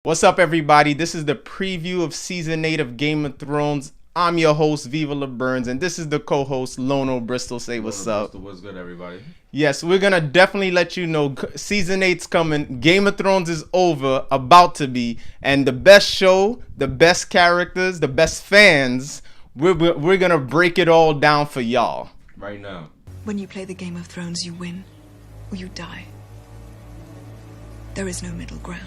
What's up, everybody? This is the preview of Season 8 of Game of Thrones. I'm your host, Viva LeBurns, and this is the co-host, Lono Bristol. Say what's up. Bristol, what's good, everybody? Yes, we're going to definitely let you know Season 8's coming. Game of Thrones is over, about to be, and the best show, the best characters, the best fans, we're going to break it all down for y'all. Right now. When you play the Game of Thrones, you win or you die. There is no middle ground.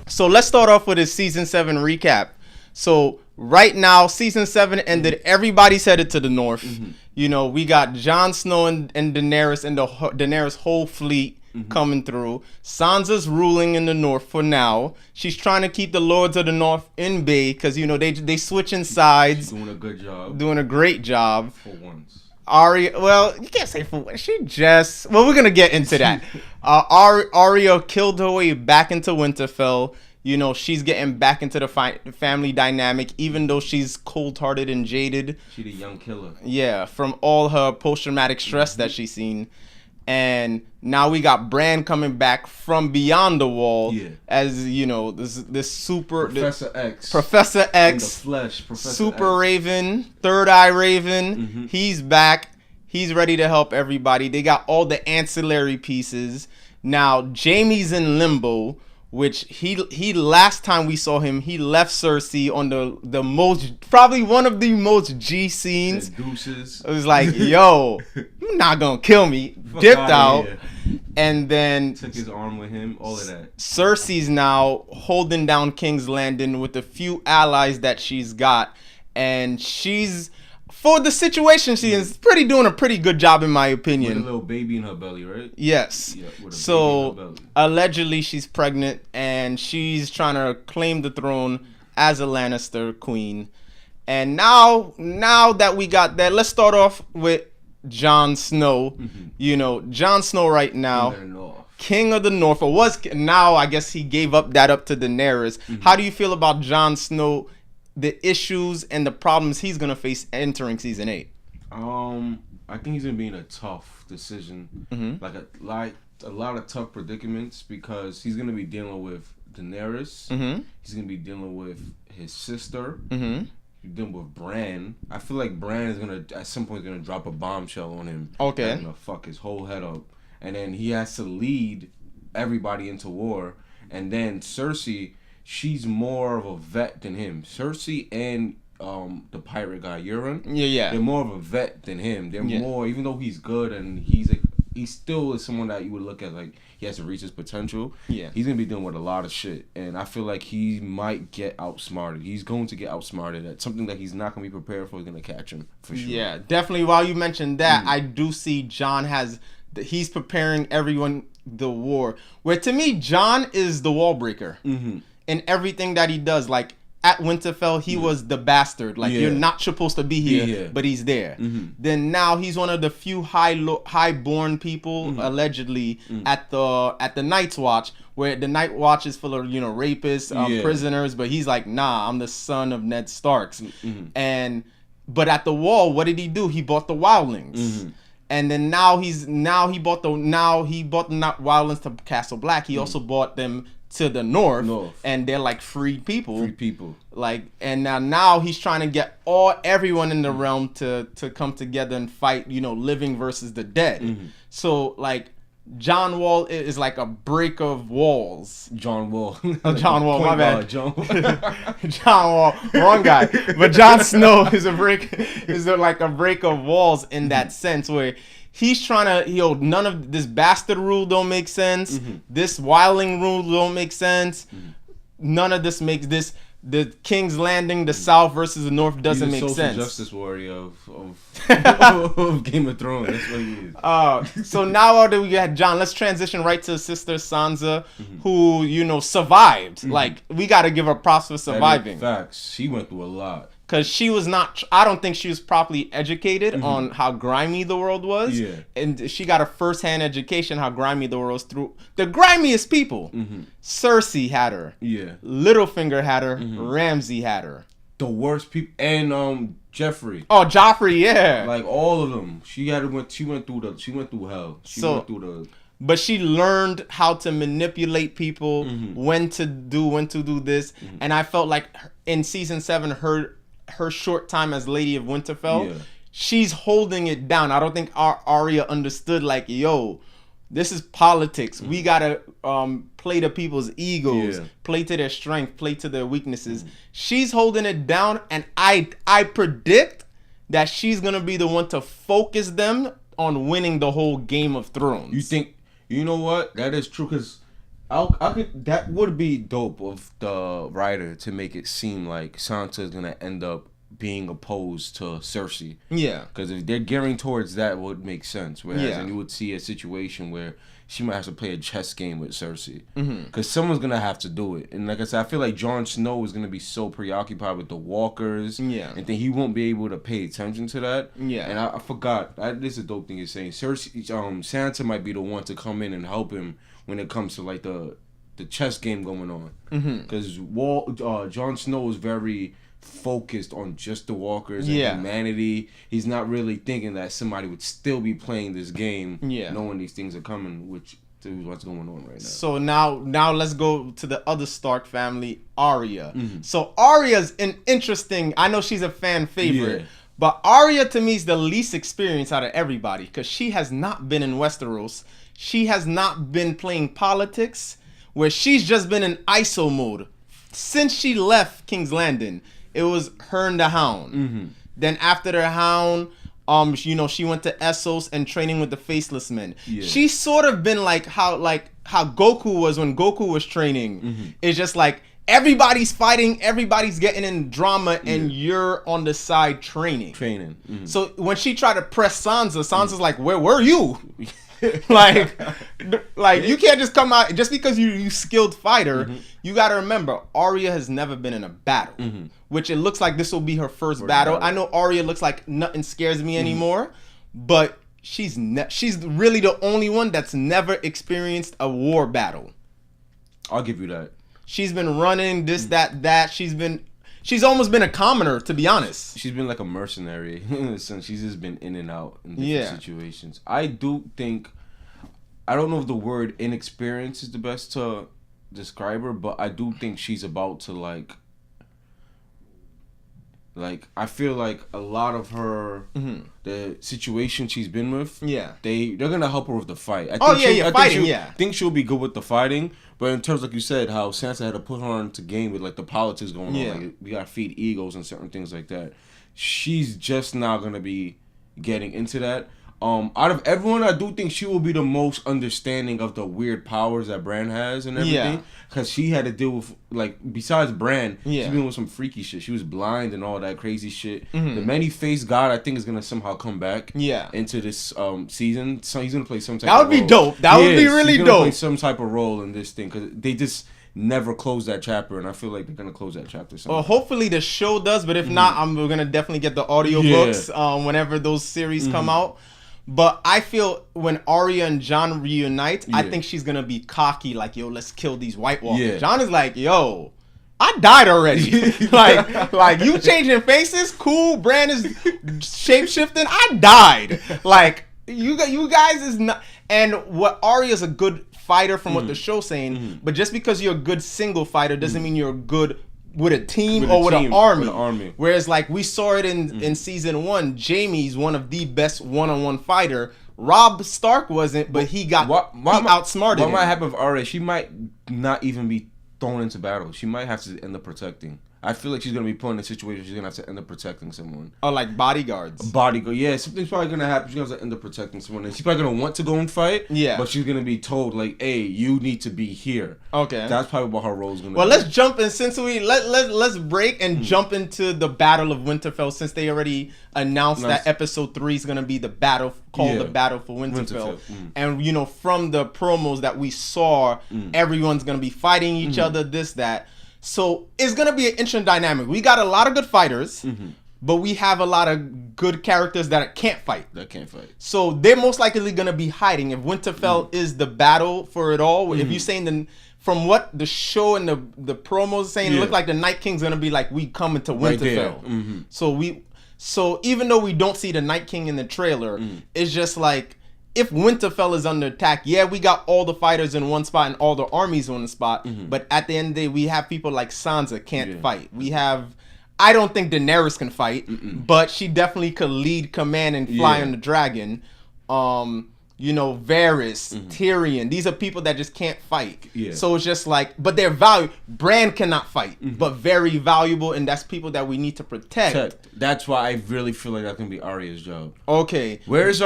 So let's start off with a Season 7 recap. So right now, Season 7 ended. Everybody's headed to the north. Mm-hmm. You know, we got Jon Snow and Daenerys and Daenerys' whole fleet coming through. Sansa's ruling in the north for now. She's trying to keep the Lords of the North in bay because, you know, they switching sides. She's doing a good job. Doing a great job. For once. Arya, well, you can't say for once. She just... Well, we're going to get into that. Arya killed her way back into Winterfell. You know, she's getting back into the family dynamic, even though she's cold-hearted and jaded. She's a young killer. Yeah, from all her post-traumatic stress that she's seen. And now we got Bran coming back from beyond the wall as, you know, this super... Professor X. Professor X. In the flesh. Professor Super X. Raven. Third Eye Raven. He's back. He's ready to help everybody. They got all the ancillary pieces. Now, Jaime's in limbo, which he last time we saw him, he left Cersei on the most, probably one of the most G scenes. Deuces. It was like, yo, you're not gonna kill me. Dipped out. And then took his arm with him, all of that. Cersei's now holding down King's Landing with a few allies that she's got. And she's, for the situation she is, doing a pretty good job, in my opinion. With a little baby in her belly, right? Yes. Yeah, with a so baby in her belly. Allegedly she's pregnant and she's trying to claim the throne as a Lannister queen. And now that we got that, let's start off with Jon Snow. You know, Jon Snow right now, King of the North, or was now, I guess he gave up to Daenerys. How do you feel about Jon Snow, the issues and the problems he's gonna face entering Season 8? I think he's gonna be in a tough decision, like a lot of tough predicaments, because he's gonna be dealing with Daenerys. He's gonna be dealing with his sister. He's dealing with Bran. I feel like Bran is gonna at some point gonna drop a bombshell on him. Okay. That's gonna fuck his whole head up, and then he has to lead everybody into war. And then Cersei, she's more of a vet than him. Cersei and the pirate guy Euron, they're more of a vet than him. They're more, even though he's good and he still is someone that you would look at like he has to reach his potential. He's gonna be dealing with a lot of shit, and I feel like he might get outsmarted. He's going to get outsmarted at something that he's not gonna be prepared for. Is gonna catch him for sure. Yeah, definitely. While you mentioned that, I do see Jon he's preparing everyone the war. Where to me, Jon is the wall breaker in everything that he does. Like at Winterfell, he was the bastard. Like you're not supposed to be here, but he's there. Then now he's one of the few high-born people allegedly at the Night's Watch, where the Night Watch is full of, you know, rapists, prisoners. But he's like, nah, I'm the son of Ned Starks. But at the wall, what did he do? He bought the wildlings. And then now he bought the wildlings to Castle Black. He also bought them to the north, and they're like free people. Like, and now he's trying to get everyone in the realm to come together and fight, you know, living versus the dead. So like John Wall is like a break of walls. John Wall. John Wall, my bad. John Wall, wrong guy. But Jon Snow is like a break of walls in that sense, where he's trying to, none of this bastard rule don't make sense. This wildling rule don't make sense. None of this makes this. The King's Landing, the South versus the North doesn't make sense. He's a social justice warrior of Game of Thrones. That's what he is. So now that we got Jon, let's transition right to his sister Sansa, who, you know, survived. Like, we got to give her props for surviving. Facts. She went through a lot. Because she was not, I don't think she was properly educated on how grimy the world was. And she got a first-hand education how grimy the world was through the grimiest people. Cersei had her. Littlefinger had her. Ramsay had her. The worst people. And Jeffrey. Oh, Joffrey, yeah. Like all of them. She went through hell. She went through the but she learned how to manipulate people, when to do this, and I felt like in season 7, her short time as Lady of Winterfell, she's holding it down. I don't think Arya understood, like, yo, this is politics. We gotta play to people's egos, play to their strength, play to their weaknesses. She's holding it down, and I predict that she's gonna be the one to focus them on winning the whole Game of Thrones. You think? You know what? That is true, because I could. That would be dope of the writer to make it seem like Sansa is gonna end up being opposed to Cersei. Yeah. Because if they're gearing towards that, would make sense. Whereas, Yeah. and you would see a situation where she might have to play a chess game with Cersei. Because someone's going to have to do it. And like I said, I feel like Jon Snow is going to be so preoccupied with the walkers. Yeah. And then he won't be able to pay attention to that. Yeah. And I forgot. This is a dope thing you're saying. Sansa might be the one to come in and help him when it comes to like the chess game going on. Because Jon Snow is very focused on just the walkers and humanity. He's not really thinking that somebody would still be playing this game, knowing these things are coming, which is what's going on right now. So now let's go to the other Stark family, Arya. So Arya's an interesting. I know she's a fan favorite, but Arya to me is the least experienced out of everybody because she has not been in Westeros. She has not been playing politics, where she's just been in ISO mode since she left King's Landing. It was her and the Hound. Then after the Hound, she went to Essos and training with the Faceless Men. She's sort of been like how Goku was when Goku was training. It's just like everybody's fighting, everybody's getting in drama, and you're on the side training. So when she tried to press Sansa's like, where were you? like you can't just come out just because you skilled fighter. You got to remember, Arya has never been in a battle, which it looks like this will be her first battle. I know Arya looks like nothing scares me anymore, but she's really the only one that's never experienced a war battle. I'll give you that. She's been running this, that. She's almost been a commoner, to be honest. She's been like a mercenary in a sense. She's just been in and out in different situations. I do think, I don't know if the word inexperienced is the best to describe her, but I do think she's about to like I feel like a lot of her the situation she's been with, they're gonna help her with the fight. I think she'll be good with the fighting, but in terms, like you said, how Sansa had to put her into game with like the politics going on, like we gotta feed egos and certain things like that. She's just now gonna be getting into that. Out of everyone, I do think she will be the most understanding of the weird powers that Bran has and everything. Because she had to deal with, like, besides Bran, she's been with some freaky shit. She was blind and all that crazy shit. The many-faced god, I think, is going to somehow come back into this season. So he's going to play some type of role. That would be dope. That would be really dope. Play some type of role in this thing. Because they just never closed that chapter, and I feel like they're going to close that chapter somehow. Well, hopefully the show does, but if not, we're going to definitely get the audiobooks whenever those series come out. But I feel when Arya and Jon reunite, I think she's going to be cocky, like, yo, let's kill these White Walkers. Jon is like, yo, I died already. like you changing faces? Cool. Bran is shape-shifting? I died. Like, you guys is not... And what Arya's a good fighter from what the show's saying, but just because you're a good single fighter doesn't mean you're good with a team or with an army. Whereas like we saw it in season 1, Jaime's one of the best one-on-one fighter. Robb Stark wasn't, but he outsmarted. What might happen with Arya? She might not even be thrown into battle. She might have to end up protecting. I feel like she's going to be put in a situation she's going to have to end up protecting someone. Oh, like bodyguards. Yeah, something's probably going to happen. She's going to have to end up protecting someone. And she's probably going to want to go and fight. Yeah. But she's going to be told, like, hey, you need to be here. Okay. That's probably what her role is going to be. Well, let's jump in. Since let's break and jump into the Battle of Winterfell, since they already announced that episode 3 is going to be the battle called the Battle for Winterfell. And, from the promos that we saw, everyone's going to be fighting each other, this, that. So it's going to be an interesting dynamic. We got a lot of good fighters, but we have a lot of good characters that can't fight. So they're most likely going to be hiding. If Winterfell is the battle for it all, if you're saying from what the show and the promos saying, it look like the Night King's going to be like, we coming to Winterfell. So even though we don't see the Night King in the trailer, it's just like, if Winterfell is under attack, yeah, we got all the fighters in one spot and all the armies on the spot. But at the end of the day, we have people like Sansa can't fight. We have, I don't think Daenerys can fight, but she definitely could lead command and fly on the dragon. You know, Varys, Tyrion, these are people that just can't fight. So it's just like, but they're valuable. Bran cannot fight, but very valuable, and that's people that we need to protect. That's why I really feel like that can be Arya's job. Okay. Where's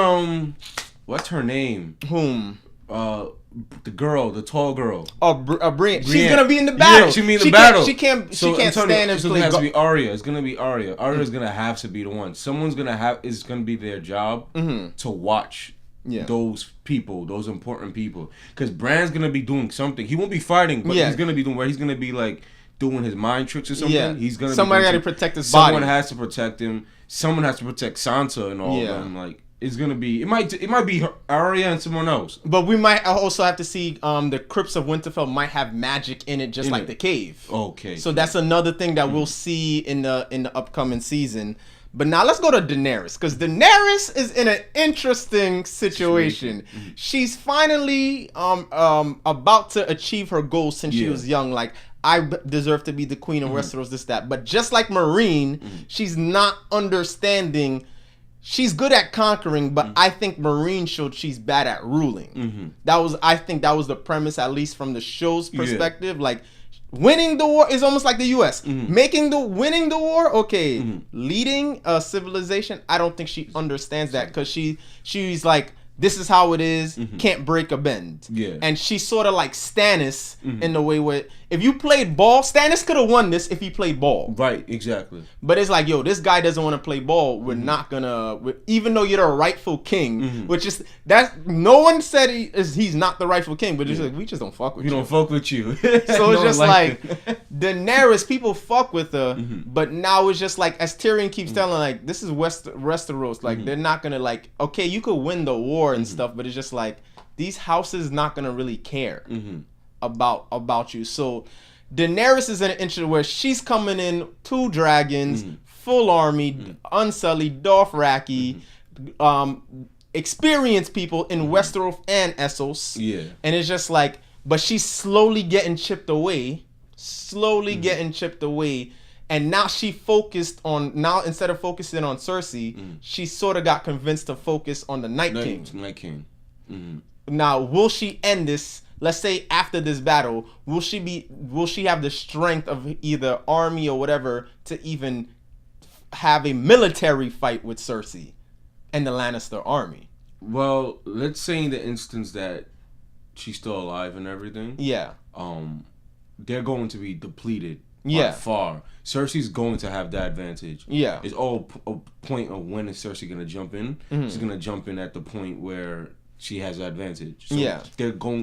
what's her name? Whom? The girl, the tall girl. Oh, Brienne. She's gonna be in the battle. Yeah, she be in the battle. She can't stand and so play. It has to be Arya. It's gonna be Arya. Arya's gonna have to be the one. Someone's gonna have. It's gonna be their job to watch those people, those important people. Because Bran's gonna be doing something. He won't be fighting, but he's gonna be doing where he's gonna be like doing his mind tricks or something. Yeah. He's gonna. Somebody got to protect his body. Someone has to protect him. Someone has to protect Sansa and all of them. Like. It's gonna be. It might be Arya and someone else. But we might also have to see the crypts of Winterfell might have magic in it, just like the cave. Okay. So that's another thing that we'll see in the upcoming season. But now let's go to Daenerys, because Daenerys is in an interesting situation. She's finally about to achieve her goals since she was young. Like, I deserve to be the queen of Westeros, this, that. But just like Meereen, she's not understanding. She's good at conquering, but I think Meereen showed she's bad at ruling. I think that was the premise, at least from the show's perspective. Like, winning the war is almost like the U.S. Winning the war, okay. Leading a civilization, I don't think she understands that, because she's like, this is how it is, can't break a bend. And she's sort of like Stannis in the way where, if you played ball, Stannis could have won this if he played ball. Right, exactly. But it's like, yo, this guy doesn't want to play ball. We're not gonna, even though you're the rightful king, which is, that no one said he's not the rightful king, but it's like, we just don't fuck with you. We don't fuck with you. So it's just like, Daenerys, people fuck with her, but now it's just like, as Tyrion keeps telling, like, this is Westeros. Like, they're not gonna, like, okay, you could win the war and stuff, but it's just like, these houses not gonna really care about you. So Daenerys is in an instance where she's coming in 2 dragons, full army, Unsullied, Dothraki, experienced people in Westeros and Essos. And it's just like, but she's slowly getting chipped away. And now she focused on, instead of focusing on Cersei, she sort of got convinced to focus on the Night King. Now, will she end this? Let's say after this battle, will she have the strength of either army or whatever to even have a military fight with Cersei and the Lannister army? Well, let's say in the instance that she's still alive and everything. They're going to be depleted. By far. Cersei's going to have that advantage. It's all a point of when is Cersei going to jump in. She's going to jump in at the point where she has the advantage. So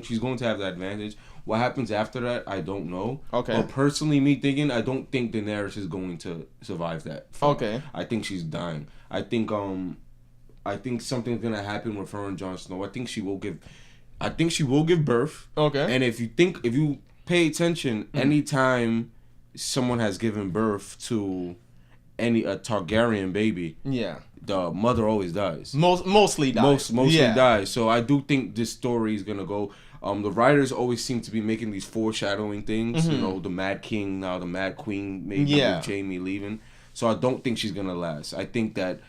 she's going to have the advantage. What happens after that, I don't know. But personally, me thinking, I don't think Daenerys is going to survive that. I think she's dying. I think something's going to happen with her and Jon Snow. I think she will give birth. And if you pay attention, anytime someone has given birth to a Targaryen baby, the mother always dies. Mostly dies. So I do think this story is gonna go. The writers always seem to be making these foreshadowing things. You know, the Mad King, now the Mad Queen, maybe with Jaime leaving. So I don't think she's gonna last. I think that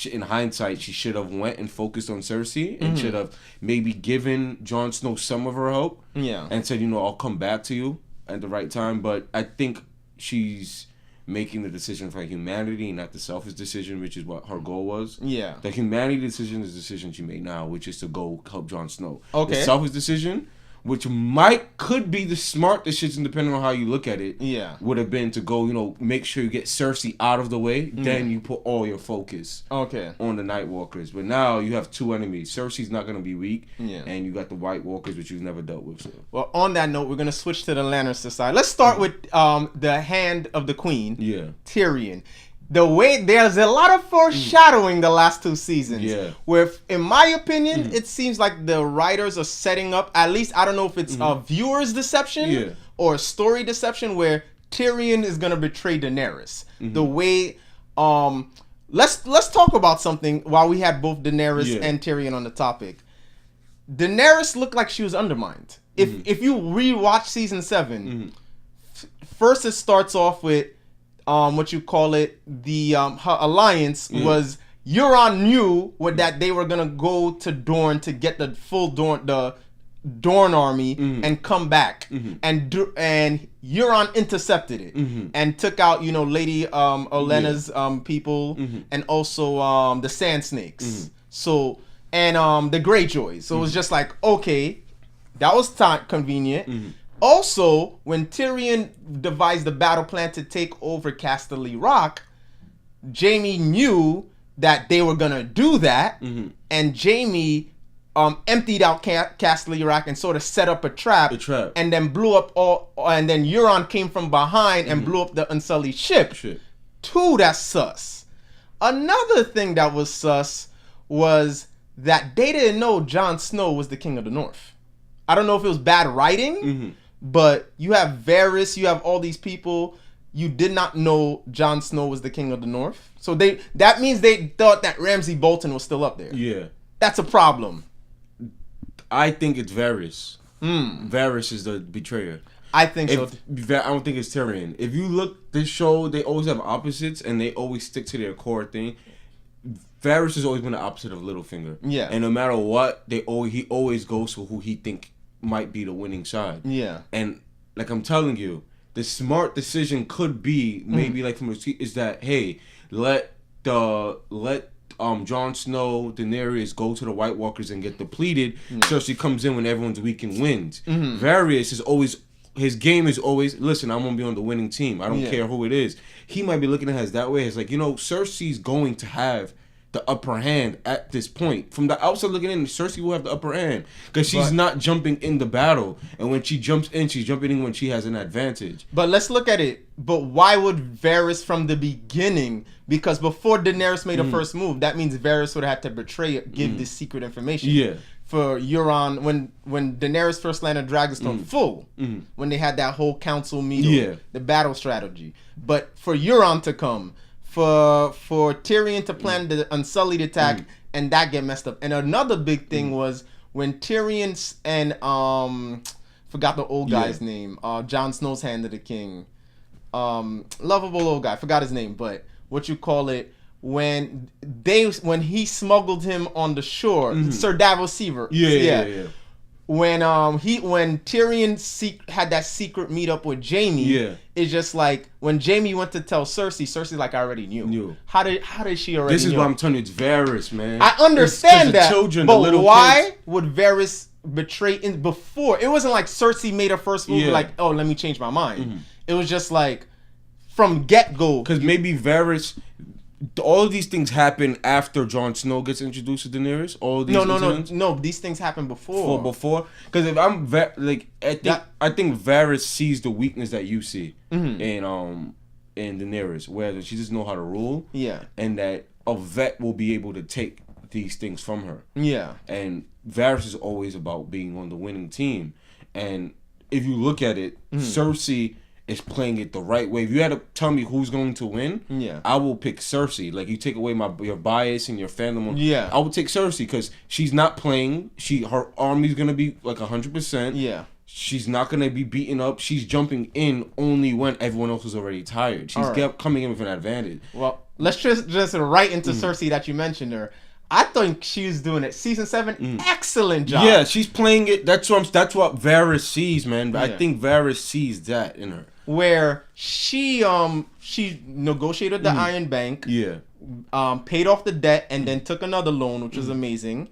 in hindsight, she should have went and focused on Cersei and should have maybe given Jon Snow some of her hope. And said, I'll come back to you at the right time. But I think she's making the decision for humanity, not the selfish decision, which is what her goal was. The humanity decision is the decision she made now, which is to go help Jon Snow. The selfish decision, which could be the smart decision depending on how you look at it, would have been to go, make sure you get Cersei out of the way, then you put all your focus on the Nightwalkers. But now you have 2 enemies. Cersei's not going to be weak, and you got the White Walkers, which you've never dealt with. So. Well, on that note, we're going to switch to the Lannister side. Let's start with the Hand of the Queen, Tyrion. The way there's a lot of foreshadowing the last 2 seasons, where, in my opinion, it seems like the writers are setting up. At least I don't know if it's a viewer's deception or a story deception, where Tyrion is gonna betray Daenerys. The way, let's talk about something while we had both Daenerys and Tyrion on the topic. Daenerys looked like she was undermined. If you rewatch season 7, first it starts off with what you call it, the her alliance was Euron knew that they were gonna go to Dorne to get the full Dorne army and come back, and Euron intercepted it and took out Lady Olenna's people and also the Sand Snakes. So and the Greyjoys. So it was just like, okay, that was convenient. Also, when Tyrion devised the battle plan to take over Casterly Rock, Jaime knew that they were gonna do that, and Jaime emptied out Casterly Rock and sort of set up a trap, and then blew up and then Euron came from behind and blew up the Unsullied ship. Two, that's sus. Another thing that was sus was that they didn't know Jon Snow was the King of the North. I don't know if it was bad writing, but you have Varys, you have all these people. You did not know Jon Snow was the King of the North. So that means they thought that Ramsay Bolton was still up there. Yeah. That's a problem. I think it's Varys. Varys is the betrayer. I think so. I don't think it's Tyrion. If you look this show, they always have opposites and they always stick to their core thing. Varys has always been the opposite of Littlefinger. Yeah. And no matter what, he always goes to who he think might be the winning side. Yeah. And like I'm telling you, the smart decision could be maybe like from is that, hey, let Jon Snow, Daenerys go to the White Walkers and get depleted. Cersei comes in when everyone's weak and wins. Varys is always, his game is always, listen, I'm gonna be on the winning team. I don't care who it is. He might be looking at it as that way. It's like, Cersei's going to have the upper hand at this point. From the outside looking in, Cersei will have the upper hand because she's not jumping in the battle, and when she jumps in, she's jumping in when she has an advantage. But let's look at it. But why would Varys from the beginning? Because before Daenerys made a first move, that means Varys would have had to give this secret information. Yeah. For Euron, when Daenerys first landed Dragonstone when they had that whole council meeting, the battle strategy. But for Euron to come, for Tyrion to plan the Unsullied attack, and that get messed up. And another big thing was when Tyrion and forgot the old guy's name, Jon Snow's Hand of the King, lovable old guy, forgot his name, but what you call it, when he smuggled him on the shore, Sir Davos Seaver. Yeah. When Tyrion had that secret meetup with Jaime, it's just like when Jaime went to tell Cersei's like, I already knew. How did she already? This is what I'm telling you. It's Varys, man. I understand that, children, but the little why kids. would Varys betray before? It wasn't like Cersei made her first move like, oh, let me change my mind. It was just like from get-go. Because maybe Varys, all of these things happen after Jon Snow gets introduced to Daenerys. All of these No. These things happen before. Before, because if I'm I think Varys sees the weakness that you see in Daenerys, where she doesn't know how to rule. Yeah, and that a vet will be able to take these things from her. Yeah, and Varys is always about being on the winning team, and if you look at it, Cersei is playing it the right way. If you had to tell me who's going to win, I will pick Cersei. Like, you take away your bias and your fandom. I would take Cersei because she's not playing. Her army's gonna be like 100%. Yeah. She's not gonna be beaten up. She's jumping in only when everyone else is already tired. She's coming in with an advantage. Well, let's just right into Cersei that you mentioned her. I think she was doing it. Season 7, excellent job. Yeah, she's playing it. That's what Varys sees, man. But I think Varys sees that in her. Where she negotiated the Iron Bank, paid off the debt, and then took another loan, which was amazing.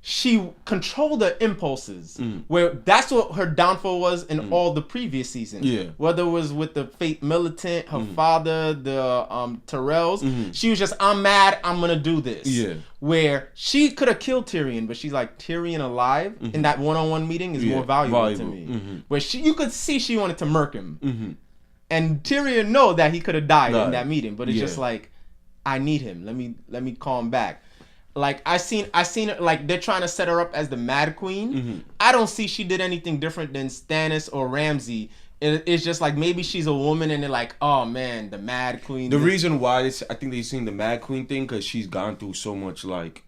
She controlled her impulses, where that's what her downfall was in all the previous seasons. Yeah. Whether it was with the Fate Militant, her father, the Tyrells, she was just, I'm mad, I'm gonna do this. Yeah. Where she could have killed Tyrion, but she's like, Tyrion alive in that one-on-one meeting is more valuable to me. Where you could see she wanted to murk him, and Tyrion know that he could have died in that meeting, but it's just like, I need him. Let me call him back. Like, I seen it, like, they're trying to set her up as the Mad Queen. I don't see she did anything different than Stannis or Ramsay. It's just like, maybe she's a woman and they're like, oh man, the Mad Queen. The reason why I think they've seen the Mad Queen thing, because she's gone through so much, like,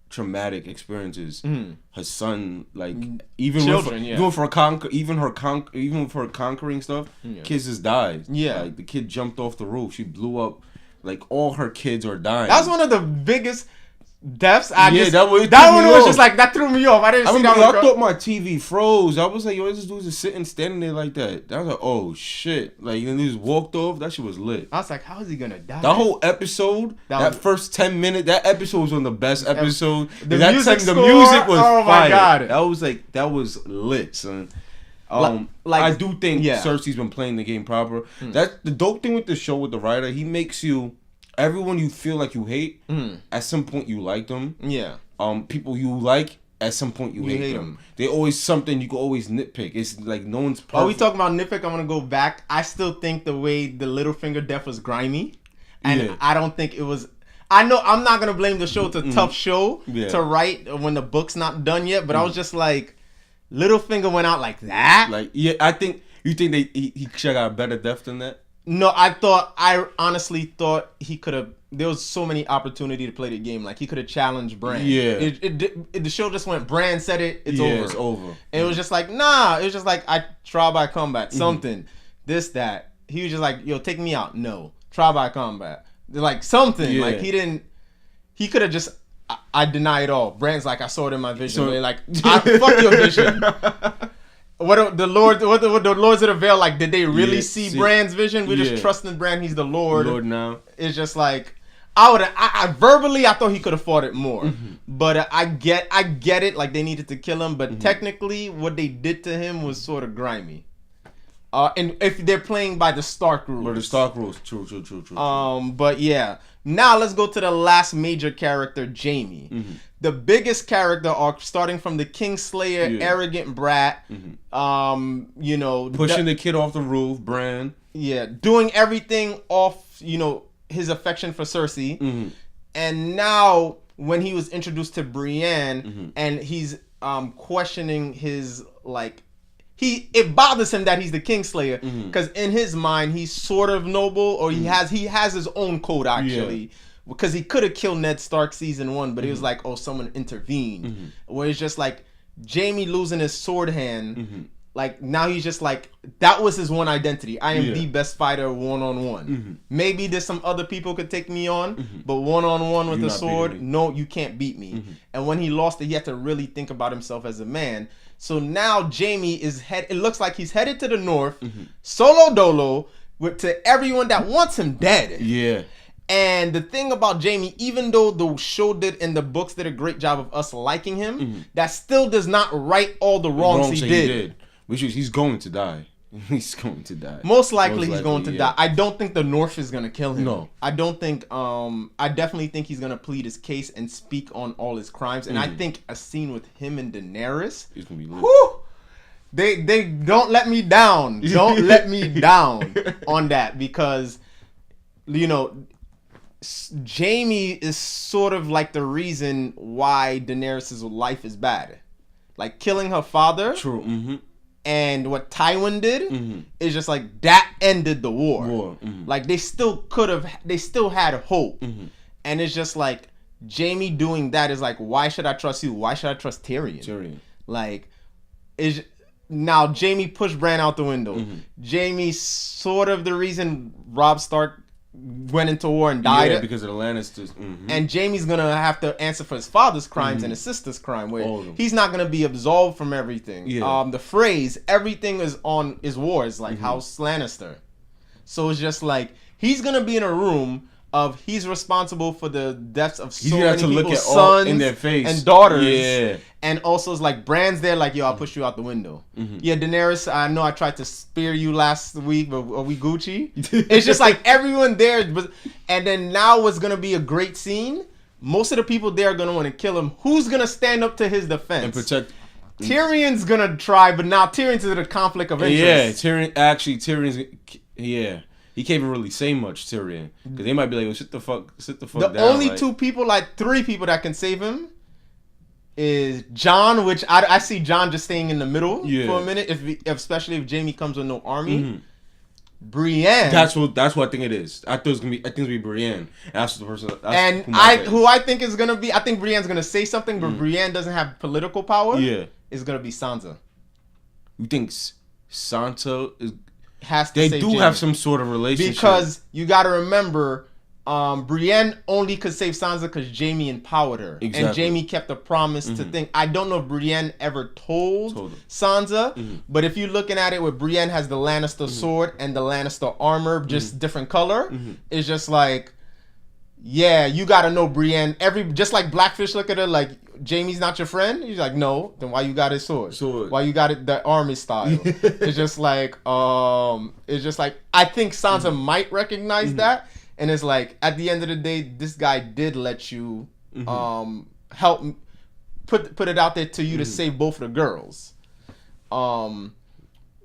traumatic experiences. Mm-hmm. Her son, like even Children, even for conquering stuff, kids just died. Yeah, like the kid jumped off the roof. She blew up. Like all her kids are dying. That was one of the biggest deaths. That one was just like that threw me off. I didn't see that. I thought my TV froze. I was like, yo, this dude's just sitting, standing there like that. I was like, oh shit! Like, and he just walked off. That shit was lit. I was like, how is he gonna die? That whole episode, that first 10 minutes, that episode was one of the best episodes. The music was oh my fire. God. That was lit, son. I do think Cersei's been playing the game proper. That's the dope thing with the show with the writer. He makes you everyone you feel like you hate. At some point you like them. Yeah. People you like at some point you hate them. They always something you can always nitpick. It's like no one's perfect. Are we talking about nitpick? I'm gonna go back. I still think the way the Littlefinger death was grimy, and I don't think it was. I know I'm not gonna blame the show. It's a tough show to write when the book's not done yet. But I was just like. Littlefinger went out like that. Like I think he should have got a better death than that. No, I honestly thought he could have. There was so many opportunity to play the game. Like he could have challenged Bran. Yeah. The show just went. Bran said it. It's over. It's over. And it was just like nah. It was just like I trial by combat. Something. This that. He was just like yo take me out. No trial by combat. Like something. Yeah. Like he didn't. He could have just. I deny it all. Bran's like I saw it in my vision. So, like fuck your vision. What the Lords of the Vale like? Did they really see Bran's vision? We're just trusting Bran. He's the Lord. Lord now. It's just like I verbally I thought he could have fought it more, but I get it. Like they needed to kill him, but technically what they did to him was sort of grimy. And if they're playing by the Stark rules, or the Stark rules, true. But yeah. Now let's go to the last major character, Jaime. The biggest character arc, starting from the Kingslayer, arrogant brat. You know, pushing the kid off the roof, Bran. Yeah, doing everything off. You know, his affection for Cersei, and now when he was introduced to Brienne, and he's questioning his like. It bothers him that he's the Kingslayer because in his mind he's sort of noble or he has his own code actually because he could have killed Ned Stark season 1 but he was like someone intervened where it's just like Jaime losing his sword hand like now he's just like that was his one identity. I am the best fighter one-on-one. Maybe there's some other people could take me on but one-on-one with the sword no you can't beat me and when he lost it he had to really think about himself as a man. So now Jaime it looks like he's headed to the north, solo dolo, to everyone that wants him dead. Yeah. And the thing about Jaime, even though the show did a great job of us liking him, that still does not right all the wrongs he did. Which is he's going to die. He's going to die. Most likely he's going to die. I don't think the North is going to kill him. No. I don't think, I definitely think he's going to plead his case and speak on all his crimes. And I think a scene with him and Daenerys, it's going to be lit. Whew, they don't let me down. Don't let me down on that because, you know, Jaime is sort of like the reason why Daenerys' life is bad. Like killing her father. True. And what Tywin did is just like that ended the war. Like they still had hope. And it's just like Jaime doing that is like, why should I trust you? Why should I trust Tyrion? Like, now Jaime pushed Bran out the window. Jaime's sort of the reason Robb Stark went into war and died. Yeah, because of the Lannisters. And Jaime's gonna have to answer for his father's crimes and his sister's crime, where he's not gonna be absolved from everything. The phrase "everything is war" is like House Lannister. So it's just like he's gonna be in a room of he's responsible for the deaths of so many people's sons in their face and daughters. Yeah. And also it's like Bran's there like, yo, I'll push you out the window. Yeah, Daenerys, I know I tried to spear you last week, but are we Gucci? It's just like everyone there. And then now what's going to be a great scene, most of the people there are going to want to kill him. Who's going to stand up to his defense? And protect... Tyrion's going to try, but now Tyrion's in a conflict of interest. Yeah, Tyrion's... Yeah. He can't even really say much, Tyrion. Because they might be like, oh, sit the fuck down. The only three people that can save him is Jon, which I see Jon just staying in the middle for a minute, especially if Jaime comes with no army. Brienne. That's what I think it is. I think it's gonna be Brienne. That's the person. That's And who I think is gonna be. I think Brienne's gonna say something, but Brienne doesn't have political power. Yeah. Is gonna be Sansa. You think Sansa is? Has to They save do Jaime. have some sort of relationship because you got to remember, Brienne only could save Sansa because Jaime empowered her, and Exactly. Jaime kept a promise to think. I don't know if Brienne ever told Told her. Sansa, but if you're looking at it, where Brienne has the Lannister sword and the Lannister armor, just different color, it's just like, yeah, you got to know Brienne. Just like Blackfish look at her like, Jaime's not your friend. He's like, no. Then why you got his sword? Why you got it the army style? It's just like I think Sansa might recognize that, and it's like at the end of the day, this guy did let you help put it out there to you to save both of the girls. Well,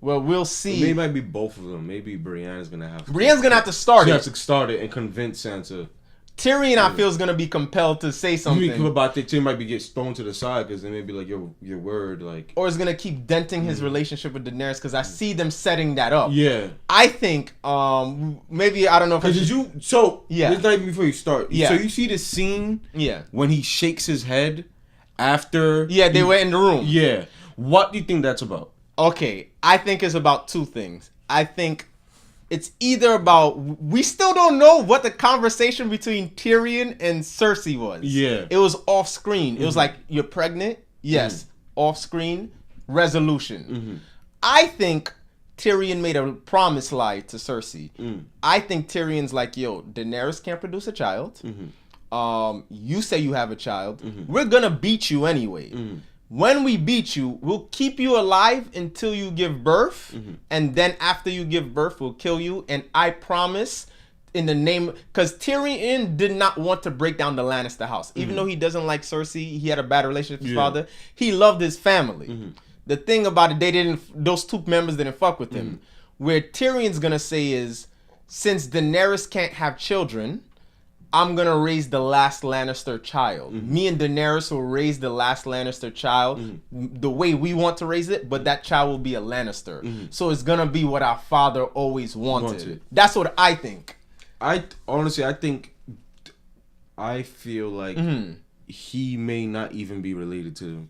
we'll see. Maybe it might be both of them. Maybe Brienne's gonna have. Brienne's gonna have to start She it. has to start it and convince Sansa. Tyrion, I feel, is gonna be compelled to say You something. mean about that? Tyrion might be get thrown to the side because they may be like your word, like. Or is gonna keep denting his relationship with Daenerys because I see them setting that up. Yeah. I think maybe I don't know if I Because should- Yeah. It's not even before you start. Yeah. So you see the scene. Yeah. When he shakes his head after. Yeah, they were in the room. Yeah. What do you think that's about? Okay, I think it's about two things. I think it's either about, we still don't know what the conversation between Tyrion and Cersei was. Yeah. It was off screen. It was like, you're pregnant? Yes. Off screen. Resolution. I think Tyrion made a promise lie to Cersei. I think Tyrion's like, yo, Daenerys can't produce a child. You say you have a child. We're gonna beat you anyway. When we beat you, we'll keep you alive until you give birth, and then after you give birth, we'll kill you. And I promise, in the name, because Tyrion did not want to break down the Lannister house, even though he doesn't like Cersei. He had a bad relationship with his father. He loved his family. The thing about it, those two members didn't fuck with him. Where Tyrion's gonna say is, since Daenerys can't have children, I'm gonna raise the last Lannister child. Me and Daenerys will raise the last Lannister child the way we want to raise it, but that child will be a Lannister. So it's gonna be what our father always wanted. That's what I think. I feel like he may not even be related to.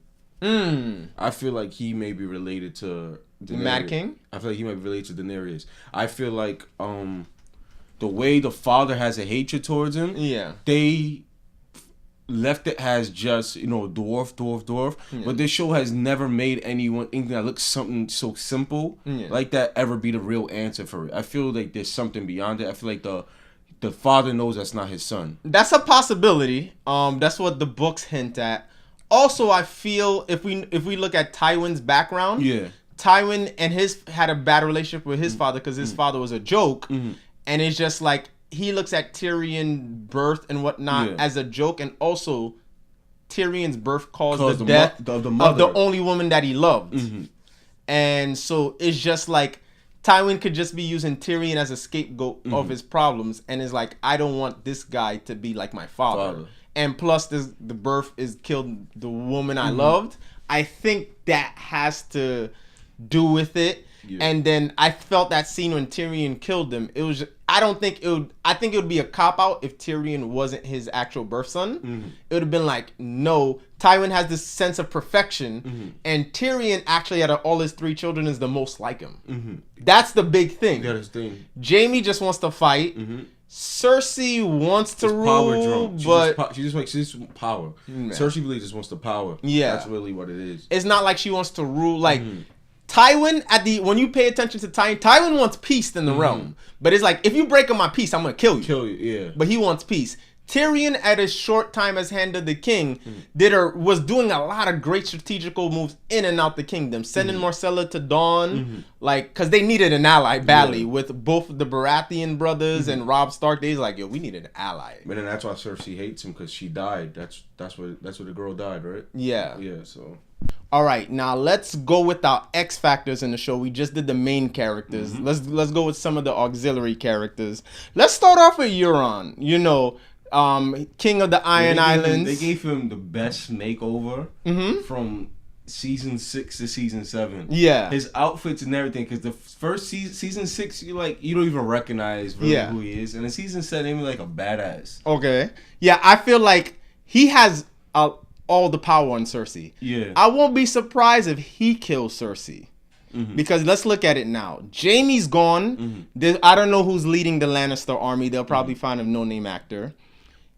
I feel like he may be related to Daenerys. Mad King? I feel like he might be related to Daenerys. I feel like the way the father has a hatred towards him, they left it as just, dwarf. But this show has never made anything that looks something so simple like that ever be the real answer for it. I feel like there's something beyond it. I feel like the father knows that's not his son. That's a possibility. That's what the books hint at. Also, I feel if we look at Tywin's background, Tywin and had a bad relationship with his father because his father was a joke. And it's just like, he looks at Tyrion's birth and whatnot as a joke. And also, Tyrion's birth caused the death of the only woman that he loved. And so, it's just like, Tywin could just be using Tyrion as a scapegoat of his problems. And it's like, I don't want this guy to be like my father. And plus, the birth is killed the woman I loved. I think that has to do with it. And then I felt that scene when Tyrion killed him. It was I think it would be a cop out if Tyrion wasn't his actual birth son. It would have been like, no, Tywin has this sense of perfection, and Tyrion actually out of all his 3 children is the most like him. That's the big thing. That's the thing. Jaime just wants to fight. Cersei wants to rule, but she just power. Cersei really just wants the power. That's really what it is. It's not like she wants to rule. Like Tywin, when you pay attention to Tywin wants peace in the realm. But it's like, if you break up my peace, I'm gonna kill you. But he wants peace. Tyrion, at his short time as Hand of the King, was doing a lot of great strategical moves in and out the kingdom, sending Marcella to Dawn, because they needed an ally badly with both the Baratheon brothers and Robb Stark. They was like, yo, we needed an ally. But then that's why Cersei hates him, because she died. That's where the girl died, right? Yeah. So. All right, now let's go with our X factors in the show. We just did the main characters. Let's go with some of the auxiliary characters. Let's start off with Euron. King of the Iron Islands. They gave him the best makeover from season 6 to season 7. Yeah. His outfits and everything, because the first season 6, you don't even recognize really who he is, and in season 7, he's like a badass. Okay. Yeah, I feel like he has all the power on Cersei. Yeah. I won't be surprised if he kills Cersei. Mm-hmm. Because let's look at it now. Jaime's gone. Mm-hmm. I don't know who's leading the Lannister army. They'll probably find a no-name actor.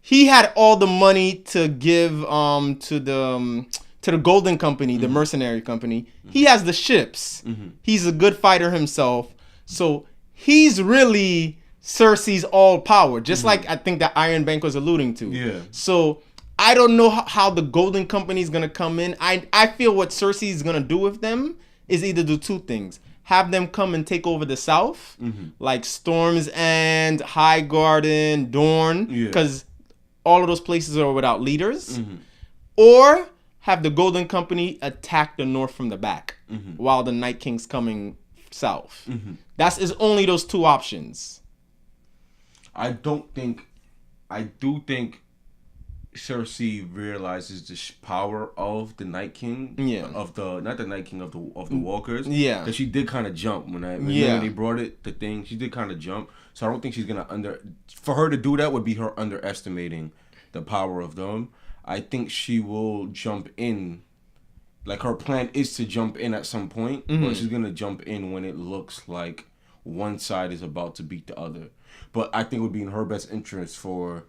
He had all the money to give to the Golden Company, the mercenary company. He has the ships. He's a good fighter himself. So he's really Cersei's all power, just like I think that Iron Bank was alluding to. Yeah. So I don't know how the Golden Company is gonna come in. I feel what Cersei is gonna do with them is either do two things: have them come and take over the South, like Storm's End, Highgarden, Dorne, because all of those places are without leaders, or have the Golden Company attack the North from the back while the Night King's coming south. That is only those two options. I do think Cersei realizes the power of the Night King, not the Night King, of the Walkers, because she did kind of jump when they brought the thing. She did kind of jump, so I don't think she's gonna for her to do that would be her underestimating the power of them. I think she will jump in. Like, her plan is to jump in at some point, but she's gonna jump in when it looks like one side is about to beat the other. But I think it would be in her best interest for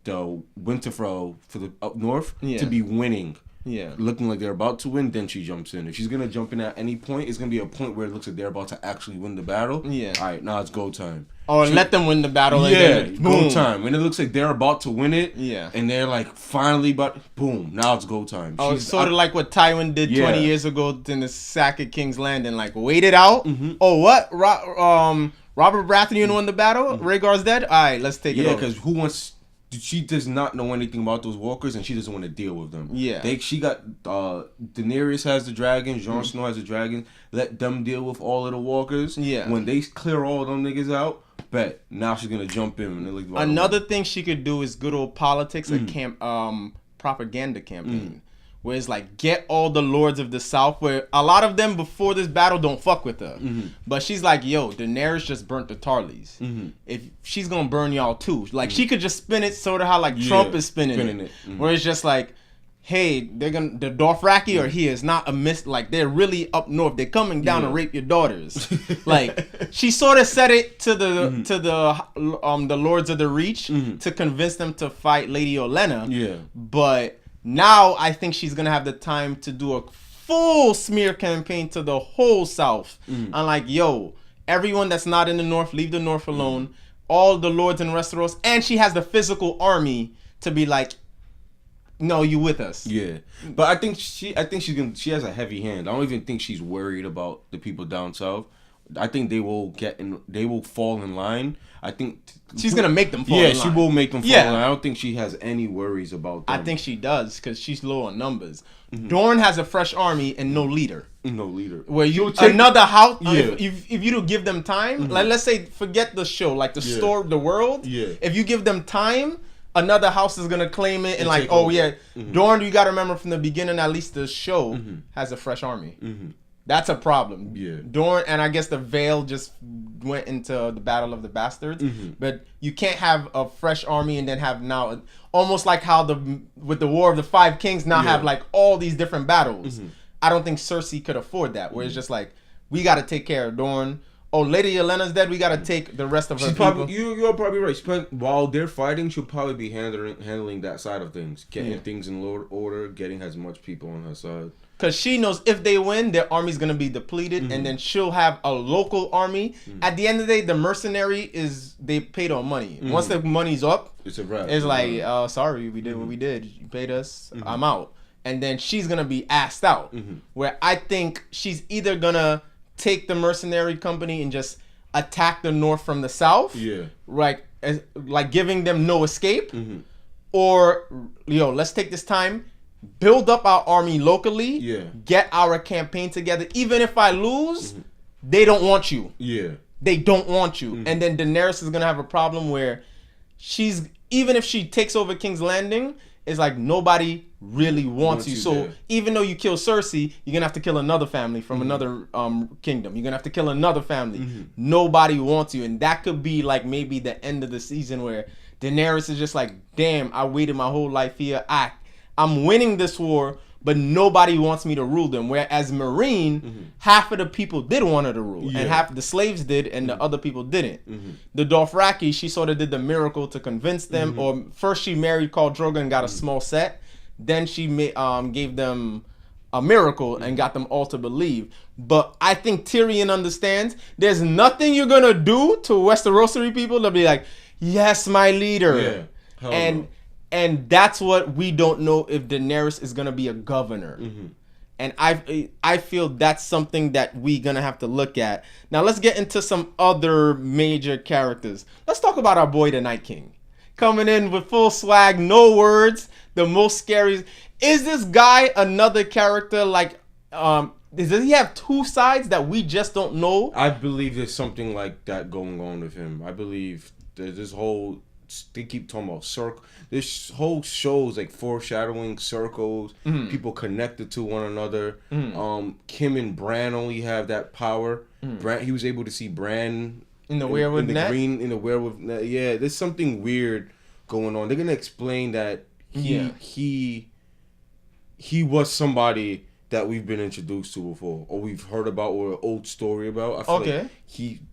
the Winterfell, for the up north, to be winning. Yeah. Looking like they're about to win, then she jumps in. If she's going to jump in at any point, it's going to be a point where it looks like they're about to actually win the battle. Yeah. All right, now it's go time. Or let them win the battle. And go time. When it looks like they're about to win it, and they're like finally boom, now it's go time. It's sort of like what Tywin did 20 years ago in the sack at King's Landing. Like, wait it out. Oh, what? Robert Baratheon won the battle? Rhaegar's dead? All right, let's take it over. Yeah, because she does not know anything about those walkers, and she doesn't want to deal with them. Yeah, she got Daenerys has the dragons, Jon Snow has the dragons. Let them deal with all of the walkers. Yeah, when they clear all of them niggas out, bet now she's gonna jump in. And another thing she could do is good old politics, a propaganda campaign. Where it's like, get all the lords of the South, where a lot of them before this battle don't fuck with her. But she's like, yo, Daenerys just burnt the Tarleys. If she's gonna burn y'all too. Like, she could just spin it sort of how like Trump is spinning it. Where it's just like, hey, they're gonna, the Dothraki are here. It's not a like, they're really up north. They're coming down to rape your daughters. Like, she sort of said it to the Lords of the Reach to convince them to fight Lady Olenna. Yeah. But now I think she's gonna have the time to do a full smear campaign to the whole South. I'm like, yo, everyone that's not in the North, leave the North alone. All the lords and Westeros, and she has the physical army to be like, no, you with us. Yeah, but I think she has a heavy hand. I don't even think she's worried about the people down south. I think they will fall in line. I think she's gonna make them fall in line. Yeah, she will make them fall in line. I don't think she has any worries about them. I think she does, because she's low on numbers. Dorne has a fresh army and no leader. No leader. Where you another house, if you don't give them time, like let's say forget the show, like the store, the world. Yeah. If you give them time, another house is gonna claim it and like, oh yeah, Dorne. You gotta remember from the beginning, at least the show has a fresh army. That's a problem. Yeah. Dorne, and I guess the Vale just went into the Battle of the Bastards. But you can't have a fresh army and then have now almost like how with the War of the Five Kings now have like all these different battles. I don't think Cersei could afford that. Where it's just like, we got to take care of Dorne. Oh, Lady Olenna's dead. We got to take the rest of her people. You're probably right. While they're fighting, she'll probably be handling that side of things, getting things in order, getting as much people on her side. Because she knows if they win, their army's going to be depleted, and then she'll have a local army. At the end of the day, the mercenary they paid her money. Once the money's up, it's a wrap. It's like, sorry, we did what we did. You paid us. I'm out. And then she's going to be asked out. Where I think she's either going to take the mercenary company and just attack the North from the South. Yeah. Like giving them no escape. Or, let's take this time, build up our army locally, get our campaign together. Even if I lose, they don't want you. Yeah. They don't want you. And then Daenerys is going to have a problem where even if she takes over King's Landing, it's like nobody really wants you. So there. even though you kill Cersei, you're gonna have to kill another family from another kingdom. You're gonna have to kill another family. Nobody wants you, and that could be like maybe the end of the season where Daenerys is just like, damn, I waited my whole life here. I'm winning this war, but nobody wants me to rule them. Whereas Meereen, half of the people did want her to rule, and half the slaves did, and the other people didn't. The Dothraki, she sort of did the miracle to convince them. Or first she married Khal Drogo and got a small set. Then she gave them a miracle and got them all to believe. But I think Tyrion understands there's nothing you're gonna do to Westerosi people to be like, yes, my leader. Yeah. And that's what we don't know, if Daenerys is gonna be a governor. And I feel that's something that we gonna have to look at. Now let's get into some other major characters. Let's talk about our boy the Night King. Coming in with full swag, no words, the most scary. Is this guy another character like does he have two sides that we just don't know? I believe there's something like that going on with him. I believe there's this whole, they keep talking about circle. This whole show is like foreshadowing circles, people connected to one another. Kim and Bran only have that power. Bran, he was able to see Bran in the werewolf net? In the werewolf net. Yeah, there's something weird going on. They're gonna explain that he was somebody that we've been introduced to before, or we've heard about, or an old story about. I feel like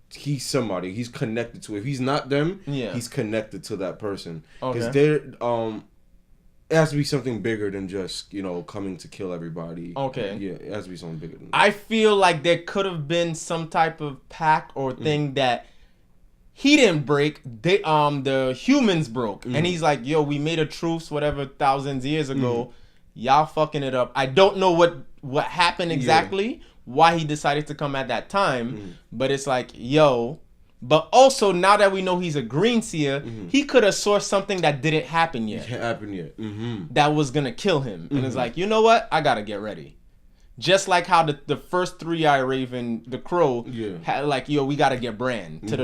he's somebody. He's connected to it. If he's not them, he's connected to that person. Because it has to be something bigger than just, coming to kill everybody. Okay. Yeah, it has to be something bigger than that. I feel like there could have been some type of pact or thing that he didn't break. The humans broke. And he's like, yo, we made a truce whatever thousands years ago. Y'all fucking it up. I don't know what happened exactly, why he decided to come at that time, but it's like, yo. But also, now that we know he's a green seer, he could have saw something that didn't happen yet. That was gonna kill him. And it's like, you know what? I gotta get ready. Just like how the first Three-Eye Raven, the Crow, had like, yo, we gotta get Bran to the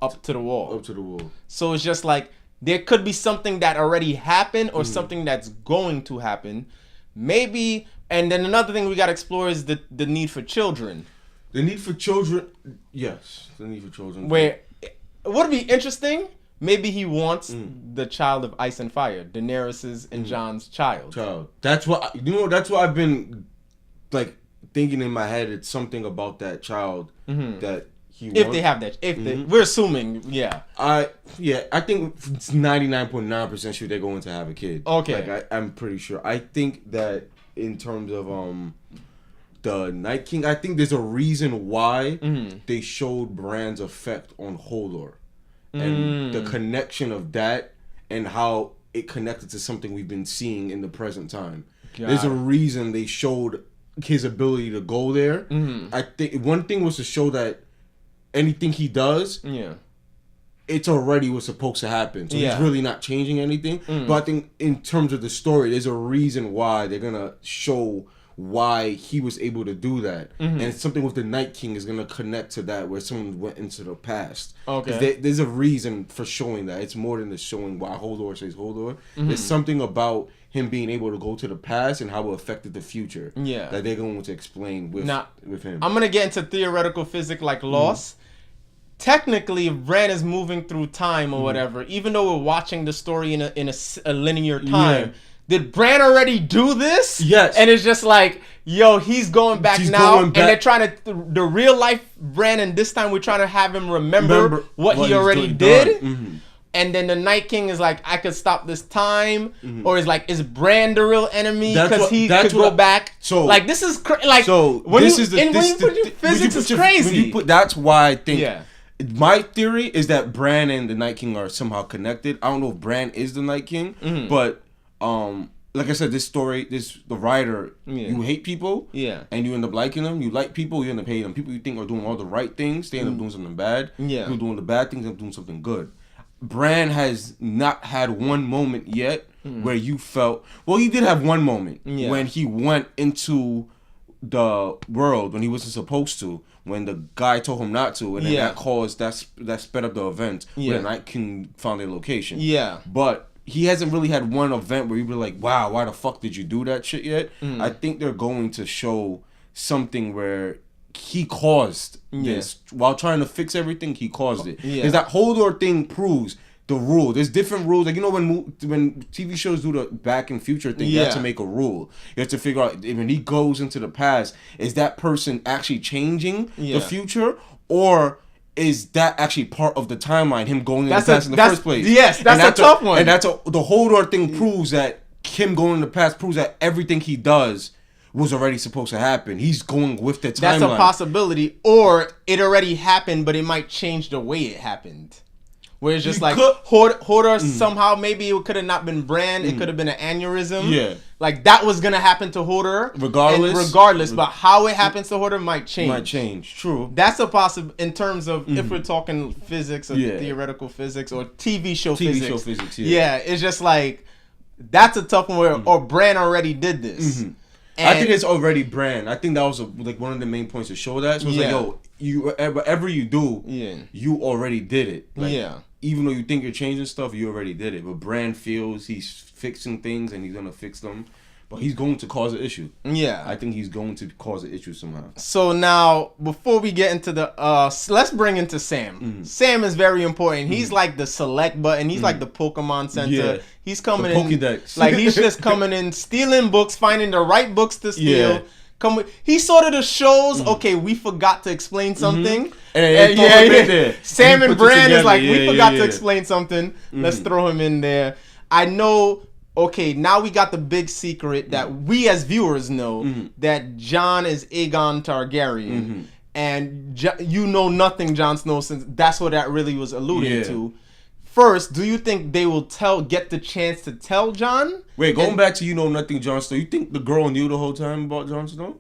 up to the wall. Up to the wall. So it's just like, there could be something that already happened or something that's going to happen. Maybe, and then another thing we got to explore is the need for children. The need for children, yes. The need for children. Where, would it be interesting? Maybe he wants the child of ice and fire, Daenerys's and Jon's child. That's what, that's what I've been, like, thinking in my head. It's something about that child that he wants. If they have that. We're assuming, I think 99.9% sure they're going to have a kid. Okay. Like, I'm pretty sure. I think that in terms of the Night King, I think there's a reason why they showed Bran's effect on Hodor. And the connection of that and how it connected to something we've been seeing in the present time. There's a reason they showed his ability to go there. I think one thing was to show that anything he does, it's already what's supposed to happen. So he's really not changing anything. But I think in terms of the story, there's a reason why they're going to show why he was able to do that. And it's something with the Night King is going to connect to that, where someone went into the past. Okay. There's a reason for showing that. It's more than the showing why Hodor says Hodor. There's something about him being able to go to the past and how it affected the future. That they're going to explain with him. I'm going to get into theoretical physics like Lost. Technically, if Bran is moving through time or whatever, even though we're watching the story in a linear time, did Bran already do this? Yes. And it's just like, yo, he's going back now, and they're trying to, the real life Bran, and this time we're trying to have him remember what he already did. And then the Night King is like, I could stop this time, or is like, is Bran the real enemy because he could go back? So like, this is like, so when this you, is the, and this, when you put physics is crazy. That's why I think. My theory is that Bran and the Night King are somehow connected. I don't know if Bran is the Night King, but like I said, the writer, you hate people, and you end up liking them. You like people, you end up hating them. People you think are doing all the right things, they end up doing something bad. People doing the bad things, end up doing something good. Bran has not had one moment yet where you felt, well, he did have one moment when he went into the world when he wasn't supposed to, when the guy told him not to, and then that caused that sped up the event where the Night King found their location. But he hasn't really had one event where you be like, wow, why the fuck did you do that shit yet? I think they're going to show something where he caused this while trying to fix everything. He caused it. Because that Hodor thing proves the rule. There's different rules. Like, you know, when TV shows do the back and future thing, you have to make a rule. You have to figure out when he goes into the past, is that person actually changing the future, or is that actually part of the timeline? Him going in the past in the first place. Yes, that's a tough one. And the Hodor thing proves that him going in the past proves that everything he does was already supposed to happen. He's going with the timeline. That's a possibility, or it already happened, but it might change the way it happened. Where it's just Hodor somehow, maybe it could have not been Bran, it could have been an aneurysm. Yeah. Like, that was going to happen to Hodor. Regardless, but how it happens to Hodor might change. True. That's a possible, in terms of, if we're talking physics or theoretical physics or TV show physics. Yeah, it's just like, that's a tough one where, or Bran already did this. I think it's already Bran. I think that was like one of the main points to show that. So it's like, yo, whatever you do, you already did it. Like, even though you think you're changing stuff, you already did it. But Bran feels he's fixing things and he's gonna fix them, but he's going to cause an issue. Yeah, I think he's going to cause an issue somehow. So now, before we get into the let's bring into Sam. Sam is very important. He's like the select button. He's like the Pokemon Center. Yeah. He's coming in, Pokédex. Like, he's just coming in, stealing books, finding the right books to steal. He sort of the shows, okay, we forgot to explain something. Sam and Bran is like, we forgot to explain something. Let's throw him in there. I know, okay, now we got the big secret that we as viewers know, that Jon is Aegon Targaryen. And you know nothing, Jon Snow, since that's what that really was alluding to. First, do you think they will get the chance to tell Jon? Wait, going back to you know nothing, Jon Snow. You think the girl knew the whole time about Jon Snow?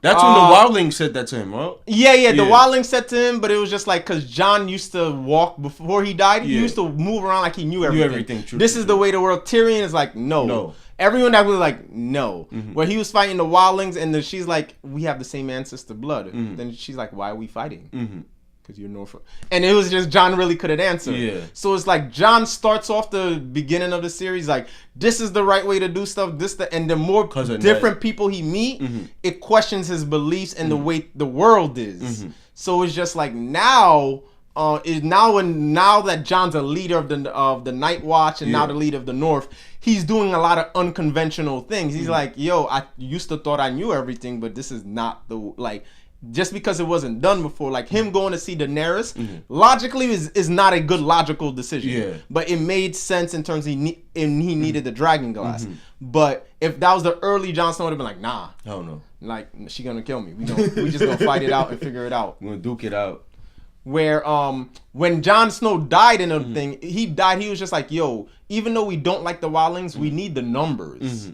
That's when the wildling said that to him, right? Yeah, the wildling said to him, but it was just like, because Jon used to walk before he died. He used to move around like he knew everything. This is the way the world. Tyrion is like, no. Everyone that was like, no. Where he was fighting the wildlings, and she's like, we have the same ancestor blood. Then she's like, why are we fighting? Because you're Norfolk. And it was just Jon really couldn't answer. Yeah. So it's like Jon starts off the beginning of the series like, this is the right way to do stuff. And the more different people he meet, it questions his beliefs and the way the world is. So it's just like now that Jon's a leader of the Night Watch and now the leader of the North, he's doing a lot of unconventional things. He's like, yo, I used to thought I knew everything, but this is not the like. Just because it wasn't done before, like him going to see Daenerys, logically is not a good logical decision. Yeah. But it made sense in terms of he needed the dragon glass. But if that was the early Jon Snow, would have been like, nah. Hell no. Like, she gonna kill me. We just gonna fight it out and figure it out. We're gonna duke it out. Where when Jon Snow died in the thing, he died, he was just like, yo, even though we don't like the wildlings, we need the numbers.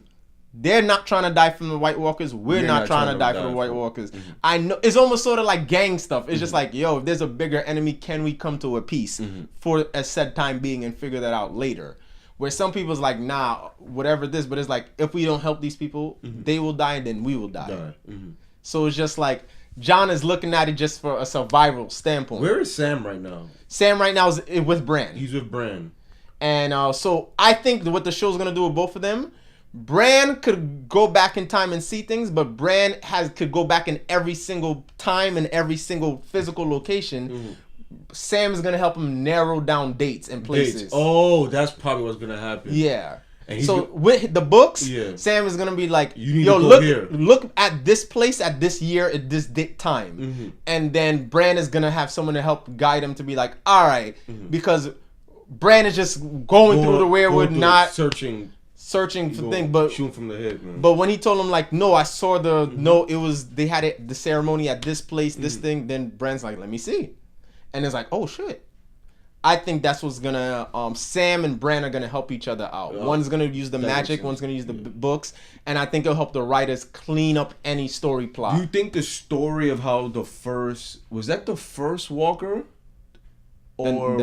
They're not trying to die from the White Walkers. We're not trying to die from the White Walkers. I know it's almost sort of like gang stuff. It's just like, yo, if there's a bigger enemy, can we come to a peace for a set time being and figure that out later? Where some people's like, nah, whatever this, but it's like, if we don't help these people, they will die and then we will die. So it's just like, Jon is looking at it just for a survival standpoint. Where is Sam right now? Sam right now is with Bran. He's with Bran. And so I think what the show's gonna do with both of them, Bran could go back in time and see things, but Bran could go back in every single time and every single physical location. Sam is gonna help him narrow down dates and places. Oh, that's probably what's gonna happen. Yeah. So with the books, Sam is gonna be like, yo, look at this place at this year at this time, and then Bran is gonna have someone to help guide him to be like, all right, because Bran is just going through the weirwood, not searching for things, but shooting from the hip, man. But when he told him like, no, I saw they had the ceremony at this place, this thing, then Bran's like, let me see, and it's like, oh shit. I think that's what's gonna Sam and Bran are gonna help each other out. One's gonna use the magic, one's gonna use the books, and I think it'll help the writers clean up any story plot. Do you think the story of how the first Walker, or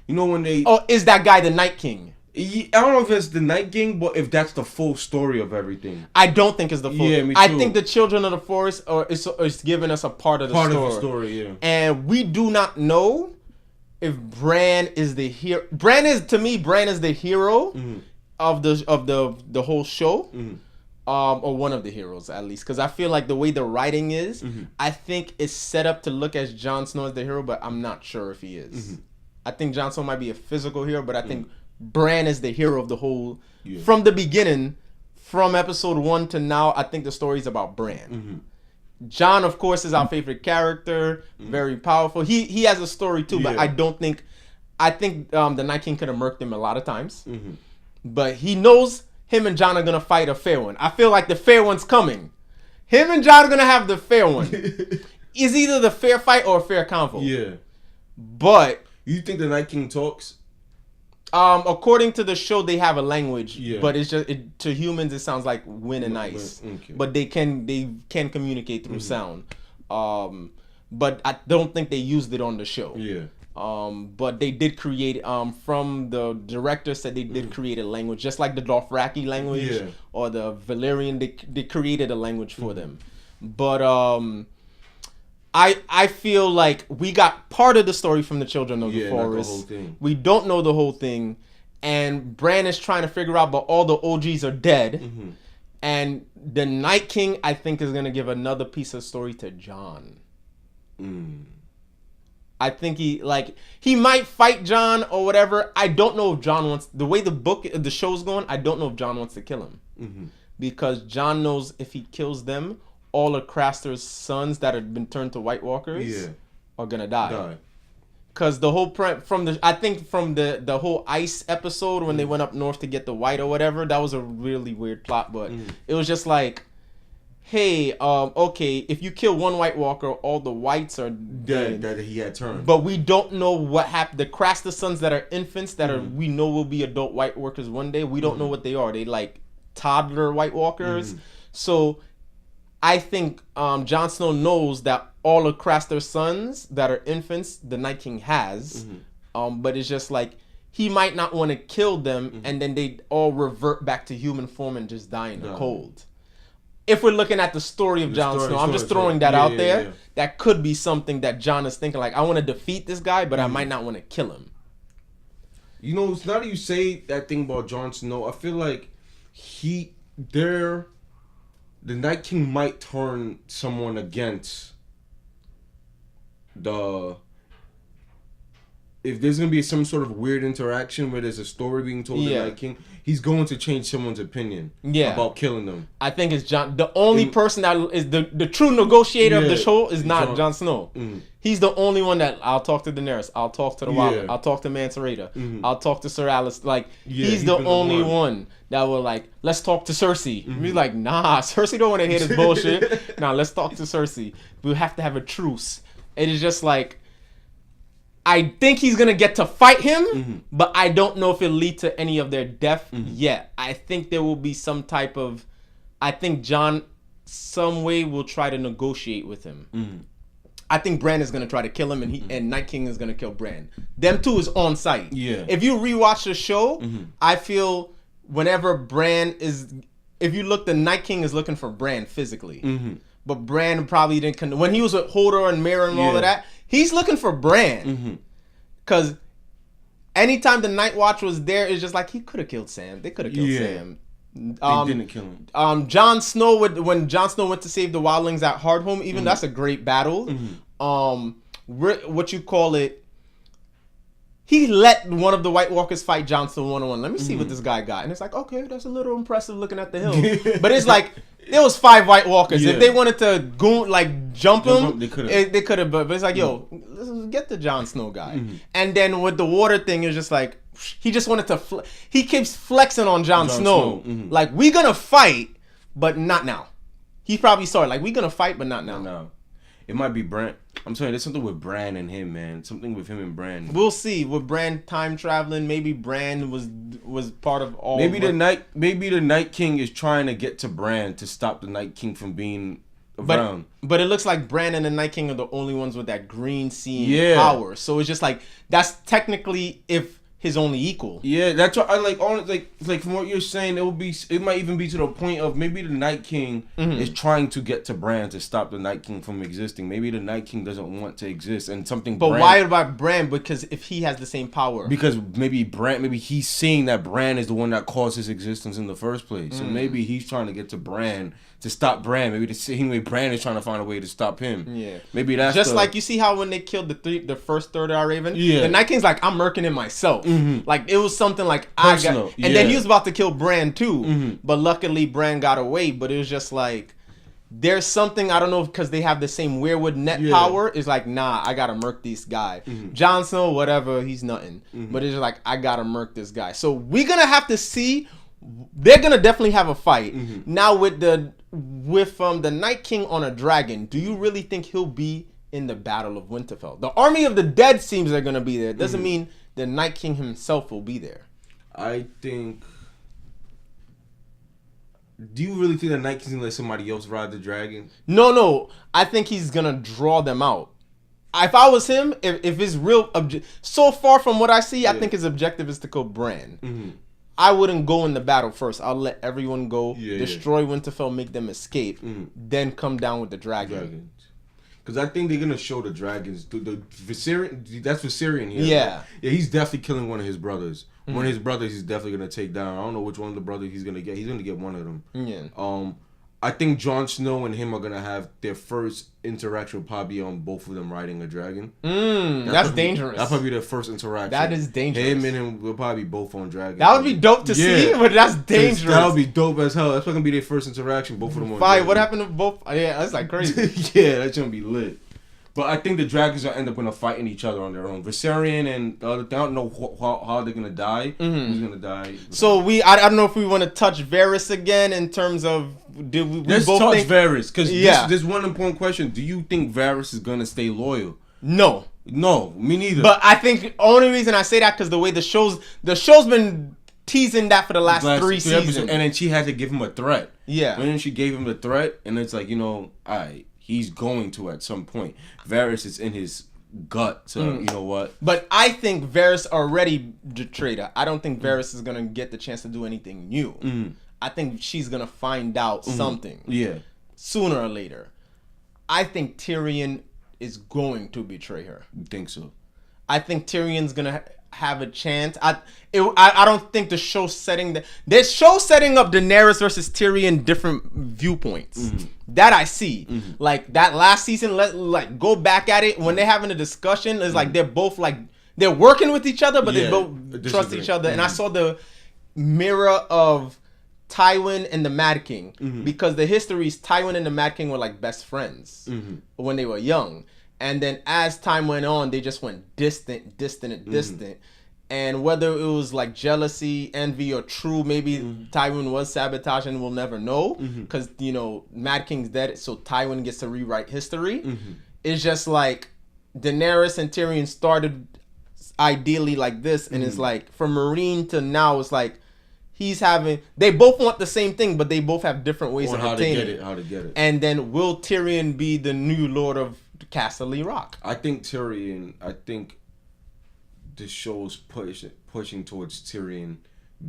you know when they is that guy the Night King? I don't know if it's the Night King, but if that's the full story of everything. I don't think it's the full. Yeah, me too. I think the Children of the Forest is giving us a part of the story. Part of the story, yeah. And we do not know if Bran is the hero. Bran is the hero of the whole show. Or one of the heroes at least, because I feel like the way the writing is, I think it's set up to look as Jon Snow as the hero, but I'm not sure if he is. I think Jon Snow might be a physical hero, but I think Bran is the hero of the whole. From the beginning, from episode 1 to now, I think the story's about Bran. Jon, of course, is our favorite character, very powerful. He has a story too, but I think the Night King could have murked him a lot of times, but he knows him and Jon are gonna fight a fair one. I feel like the fair one's coming. Him and Jon are gonna have the fair one. It's either the fair fight or a fair convo. Yeah. But you think the Night King talks? According to the show, they have a language, but it's just to humans it sounds like wind and ice. Okay. But they can communicate through sound. But I don't think they used it on the show. Yeah. But they did create from the director said they did create a language just like the Dothraki language or the Valyrian. They created a language for them. But I feel like we got part of the story from the Children of the Forest. Not the whole thing. We don't know the whole thing, and Bran is trying to figure out, but all the OGs are dead. And the Night King, I think, is gonna give another piece of story to Jon. I think he might fight Jon or whatever. I don't know if Jon wants, the way the show's going, I don't know if Jon wants to kill him. Because Jon knows if he kills them, all of Craster's sons that have been turned to White Walkers are gonna die. Because the whole from the whole ice episode when they went up north to get the white or whatever, that was a really weird plot, but it was just like, hey, okay, if you kill one White Walker, all the whites are dead. That he had turned. But we don't know what happened. The Craster sons that are infants that are we know will be adult White Walkers one day. We don't know what they are. They like toddler White Walkers. So I think Jon Snow knows that all of Craster's sons that are infants, the Night King has. But it's just like he might not want to kill them, and then they all revert back to human form and just die in the cold. If we're looking at the story of Jon Snow, I'm just throwing that out there. Yeah. That could be something that Jon is thinking, like, I want to defeat this guy, but I might not want to kill him. You know, now that you say that thing about Jon Snow, I feel like the Night King might turn someone against if there's going to be some sort of weird interaction where there's a story being told to the Night King, he's going to change someone's opinion about killing them. I think it's Jon. The only person that is the true negotiator of the show is not Jon Snow. He's the only one that I'll talk to Daenerys. I'll talk to the Wildling. I'll talk to Mance Rayder. I'll talk to Sir Alice. Like, he's the only one that will, like, let's talk to Cersei. He's like, nah, Cersei don't want to hear this bullshit. Nah, let's talk to Cersei. We have to have a truce. It is just like, I think he's going to get to fight him, but I don't know if it'll lead to any of their death yet. I think there will be some type of... I think Jon, some way, will try to negotiate with him. I think Bran is going to try to kill him, and Night King is going to kill Bran. Them two is on site. Yeah. If you rewatch the show, I feel whenever Bran is... If you look, the Night King is looking for Bran physically. But Bran probably didn't... When he was with Hodor and Meera and all of that, he's looking for Bran. Because anytime the Night Watch was there, it's just like, he could have killed Sam. They could have killed Sam. They didn't kill him. Jon Snow, when Jon Snow went to save the Wildlings at Hardhome, even that's a great battle. What you call it... He let one of the White Walkers fight Jon Snow one-on-one. Let me see what this guy got. And it's like, okay, that's a little impressive looking at the hill. But it's like, there was 5 White Walkers. If they wanted to go, like, jump him, they could have. But it's like, yo, let's get the Jon Snow guy. And then with the water thing, it was just like, he just wanted to... he keeps flexing on Jon Snow. Like, we gonna fight, but not now. He probably saw it. Like, we gonna fight, but not now. No. It might be Bran. I'm telling you, there's something with Bran and him, man. Something with him and Bran. We'll see. With Bran time traveling, maybe Bran was part of all. Maybe the Night King is trying to get to Bran to stop the Night King from being around. But it looks like Bran and the Night King are the only ones with that green seeing power. So it's just like, that's technically, if his only equal. Yeah, that's what I like. On like from what you're saying, it might even be to the point of maybe the Night King is trying to get to Bran to stop the Night King from existing. Maybe the Night King doesn't want to exist, and something. But why about Bran? Because if he has the same power. Because maybe he's seeing that Bran is the one that caused his existence in the first place. So maybe he's trying to get to Bran to stop Bran. Maybe the same way Bran is trying to find a way to stop him. Yeah. Maybe that's just like you see how when they killed the first third of Raven. Yeah. The Night King's like, I'm murking it myself. Like it was something like Personal, I got, and then he was about to kill Bran too, but luckily Bran got away. But it was just like there's something, I don't know, because they have the same weirwood net power. It's like, nah, I gotta murk this guy. Jon Snow, whatever, he's nothing. But it's just like I gotta murk this guy. So we're gonna have to see. They're gonna definitely have a fight now with the Night King on a dragon. Do you really think he'll be in the Battle of Winterfell? The army of the dead seems they're gonna be there. Doesn't mean the Night King himself will be there. I think. Do you really think the Night King's gonna let somebody else ride the dragon? No. I think he's gonna draw them out. If I was him, if his real so far from what I see, I think his objective is to kill Bran. I wouldn't go in the battle first. I'll let everyone go, destroy Winterfell, make them escape, then come down with the dragon. Because I think they're gonna show the dragons. The Viserion, that's Viserion here. Yeah. Right? Yeah, he's definitely killing one of his brothers. One of his brothers he's definitely gonna take down. I don't know which one of the brothers he's gonna get. He's gonna get one of them. Yeah. I think Jon Snow and him are gonna have their first interaction will probably on both of them riding a dragon. That's dangerous. That'll probably be their first interaction. That is dangerous. Him and him will probably be both on dragons. That would be dope to see, but that's dangerous. That would be dope as hell. That's probably gonna be their first interaction. Both of them on dragons. What happened to both? Yeah, that's like crazy. Yeah, that's gonna be lit. But I think the dragons will end up gonna fighting each other on their own. Viserion and they don't know how they're gonna die. Who's gonna die? So I don't know if we want to touch Varys again in terms of let's both touch Varys because this one important question: do you think Varys is gonna stay loyal? No, me neither. But I think the only reason I say that because the way the show's been teasing that for the last 3 seasons, and then she had to give him a threat. Yeah, and then she gave him the threat, and it's like he's going to at some point. Varys is in his gut, so you know what? But I think Varys already betrayed her. I don't think Varys is gonna get the chance to do anything new. I think she's gonna find out something. Yeah, sooner or later. I think Tyrion is going to betray her. You think so? I think Tyrion's gonna have a chance. I don't think the show setting up Daenerys versus Tyrion different viewpoints. That I see. Like that last season, like go back at it when they're having a discussion. It's like they're both like they're working with each other, but they both trust each other. And I saw the mirror of Tywin and the Mad King because the histories Tywin and the Mad King were like best friends when they were young. And then as time went on, they just went distant. And whether it was like jealousy, envy, or true, maybe Tywin was sabotaging, we'll never know. Because, Mad King's dead, so Tywin gets to rewrite history. It's just like Daenerys and Tyrion started ideally like this. And it's like, from Meereen to now, it's like, they both want the same thing, but they both have different ways of obtaining it. How to get it. And then will Tyrion be the new Lord of Casterly Rock? I think the show's pushing towards Tyrion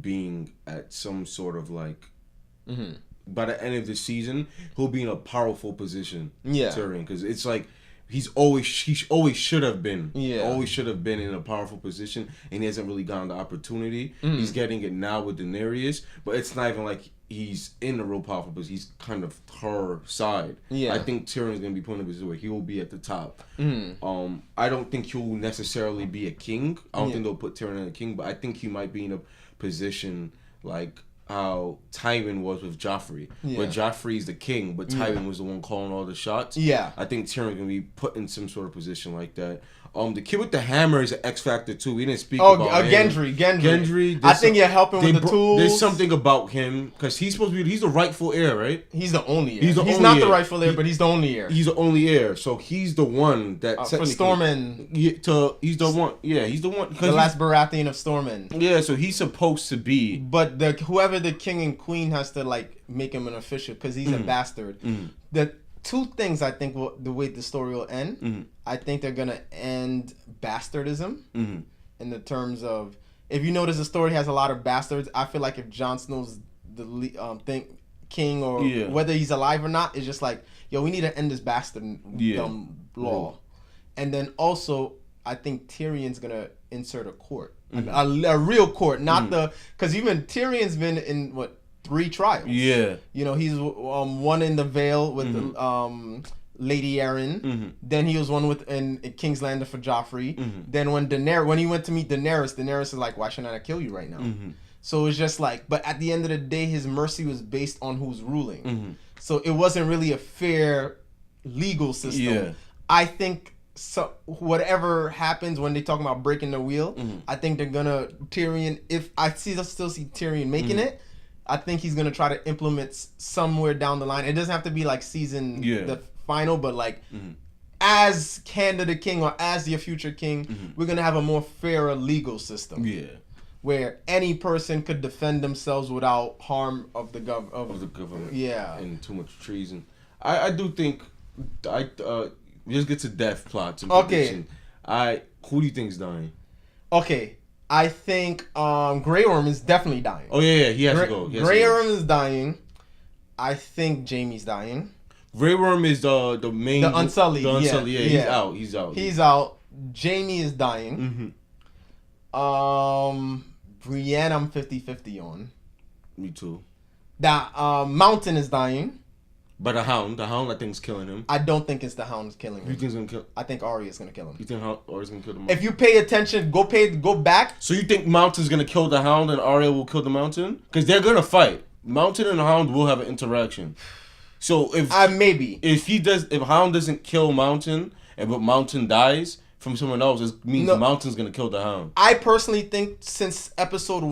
being at some sort of like by the end of the season he'll be in a powerful position. Tyrion, because it's like he always should have been in a powerful position, and he hasn't really gotten the opportunity. He's getting it now with Daenerys, but it's not even like he's in the real powerful position. He's kind of her side. I think Tyrion's gonna be put in a position where he will be at the top. I don't think he'll necessarily be a king. I don't think they'll put Tyrion as a king, but I think he might be in a position like how Tywin was with Joffrey, where Joffrey's the king, but Tywin was the one calling all the shots. I think Tyrion's gonna be put in some sort of position like that. The kid with the hammer is an X factor too. We didn't speak about him. Gendry. I think you're helping with the tools. There's something about him because he's the rightful heir, right? He's the only heir. He's not the rightful heir, but he's the only heir. He's the only heir, so he's the one that for Stormend. He's the one. Yeah, he's the one. The last Baratheon of Stormend. Yeah, so he's supposed to be. But whoever the king and queen has to like make him an official because he's a bastard. The two things I think the way the story will end. I think they're gonna end bastardism in the terms of if you notice the story has a lot of bastards, I feel like if Jon Snow's the king or whether he's alive or not, it's just like, yo, we need to end this bastard law. And then also, I think Tyrion's gonna insert a court, a real court, not because even Tyrion's been in 3 trials. Yeah, you know, he's one in the Vale with Lady Arryn. Then he was one in King's Landing for Joffrey. Then when he went to meet Daenerys is like, why shouldn't I kill you right now? So it's just like, but at the end of the day, his mercy was based on who's ruling. So it wasn't really a fair legal system. Yeah. I think so. Whatever happens when they talk about breaking the wheel, I think they're gonna Tyrion. If I still see Tyrion making it, I think he's gonna try to implement somewhere down the line. It doesn't have to be like season the final, but like as Canada the King or as your future king, we're gonna have a more fairer legal system. Yeah. Where any person could defend themselves without harm of the government. Yeah. And too much treason. I do think just get to death plots and prediction. Who do you think is dying? Okay. I think Grey Worm is definitely dying. Oh yeah, he has to go. Grey Worm is dying. I think Jaime's dying. Grey Worm is the main Unsullied. The Unsullied, he's out. He's out. Jaime is dying. Brienne, I'm 50-50 on. Me too. That Mountain is dying. But the Hound I think is killing him. I don't think it's the Hound killing him. You think it's gonna kill? I think Arya's gonna kill him. You think Arya's gonna kill the Mountain? If you pay attention, go back. So you think Mountain's gonna kill the Hound and Arya will kill the Mountain? Because they're gonna fight. Mountain and the Hound will have an interaction. So if maybe if Hound doesn't kill Mountain but Mountain dies from someone else, it means Mountain's gonna kill the Hound. I personally think since episode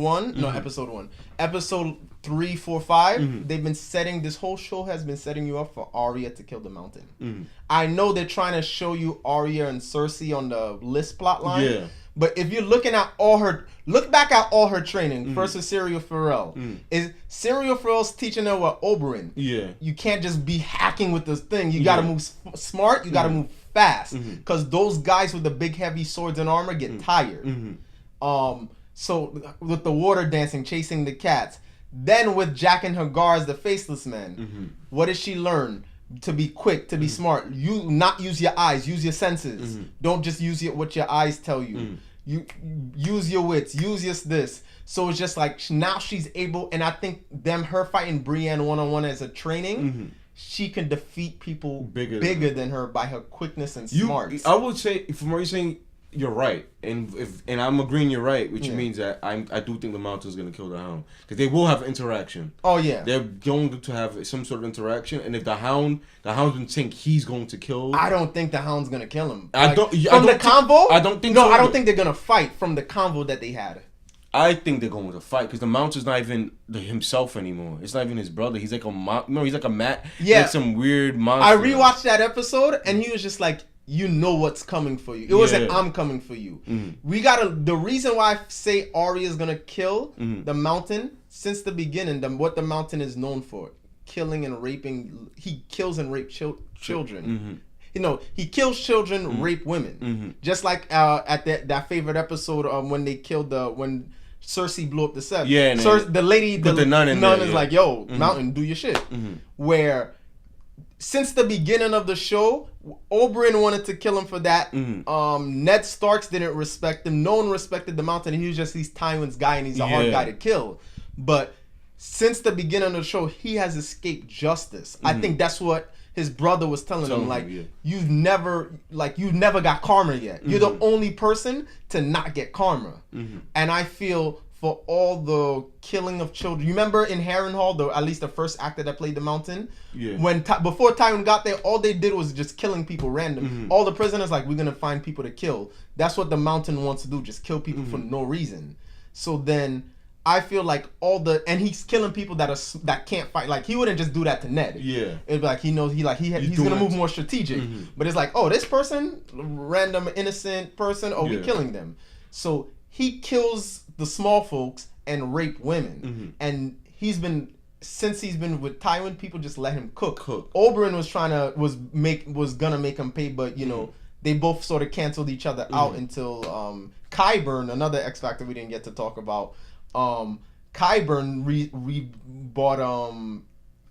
3, 4, 5, they've been setting, this whole show has been setting you up for Arya to kill the Mountain. I know they're trying to show you Arya and Cersei on the list plot line, but if you're looking at look back at all her training versus Syrio Farrell. Is Syrio Farrell's teaching her what Oberyn? Yeah. You can't just be hacking with this thing. You gotta move smart, you gotta move fast, because those guys with the big heavy swords and armor get tired. So with the water dancing, chasing the cats. Then with Jaqen H'ghar as the faceless man, what did she learn? To be quick, to be smart. You not use your eyes, use your senses. Don't just use what your eyes tell you. You use your wits, use your this. So it's just like now she's able, and I think her fighting Brienne one-on-one as a training, she can defeat people bigger than her by her quickness and smarts. I would say, from what you're saying, you're right, and I'm agreeing you're right, which means that I do think the Mountain's gonna kill the Hound, because they will have interaction. Oh yeah, they're going to have some sort of interaction, and if the Hound doesn't think he's going to kill, I don't think the Hound's gonna kill him. I don't think they're gonna fight from the convo that they had. I think they're going to fight because the Mountain's not even himself anymore. It's not even his brother. He's like he's like a like some weird monster. I rewatched that episode and he was just like, you know what's coming for you. It wasn't I'm coming for you. The reason why I say Arya is gonna kill the Mountain since the beginning, what the Mountain is known for, killing and raping. He kills and rapes children. You know, he kills children, rape women. Just like at that favorite episode when they killed when Cersei blew up the set. Yeah, the lady, the nun is like, yo, Mountain, do your shit. Where since the beginning of the show, Oberyn wanted to kill him for that. Ned Starks didn't respect him. No one respected the Mountain. He was just Tywin's guy, and he's a hard guy to kill. But since the beginning of the show, he has escaped justice. I think that's what his brother was telling him. Like, you've never got karma yet. You're the only person to not get karma. And I feel for all the killing of children. You remember in Harrenhal, at least the first actor that played the Mountain? Yeah. Before Tywin got there, all they did was just killing people random. All the prisoners, like, we're going to find people to kill. That's what the Mountain wants to do, just kill people for no reason. So then I feel like and he's killing people that can't fight. Like, he wouldn't just do that to Ned. Yeah. It'd be like, he knows he's going to move more strategic. But it's like, oh, this person, random innocent person, we're killing them. So he kills the small folks and rape women. And since he's been with Tywin, people just let him cook. Oberyn was gonna make him pay, but they both sort of canceled each other out until Qyburn, another X Factor we didn't get to talk about. Qyburn brought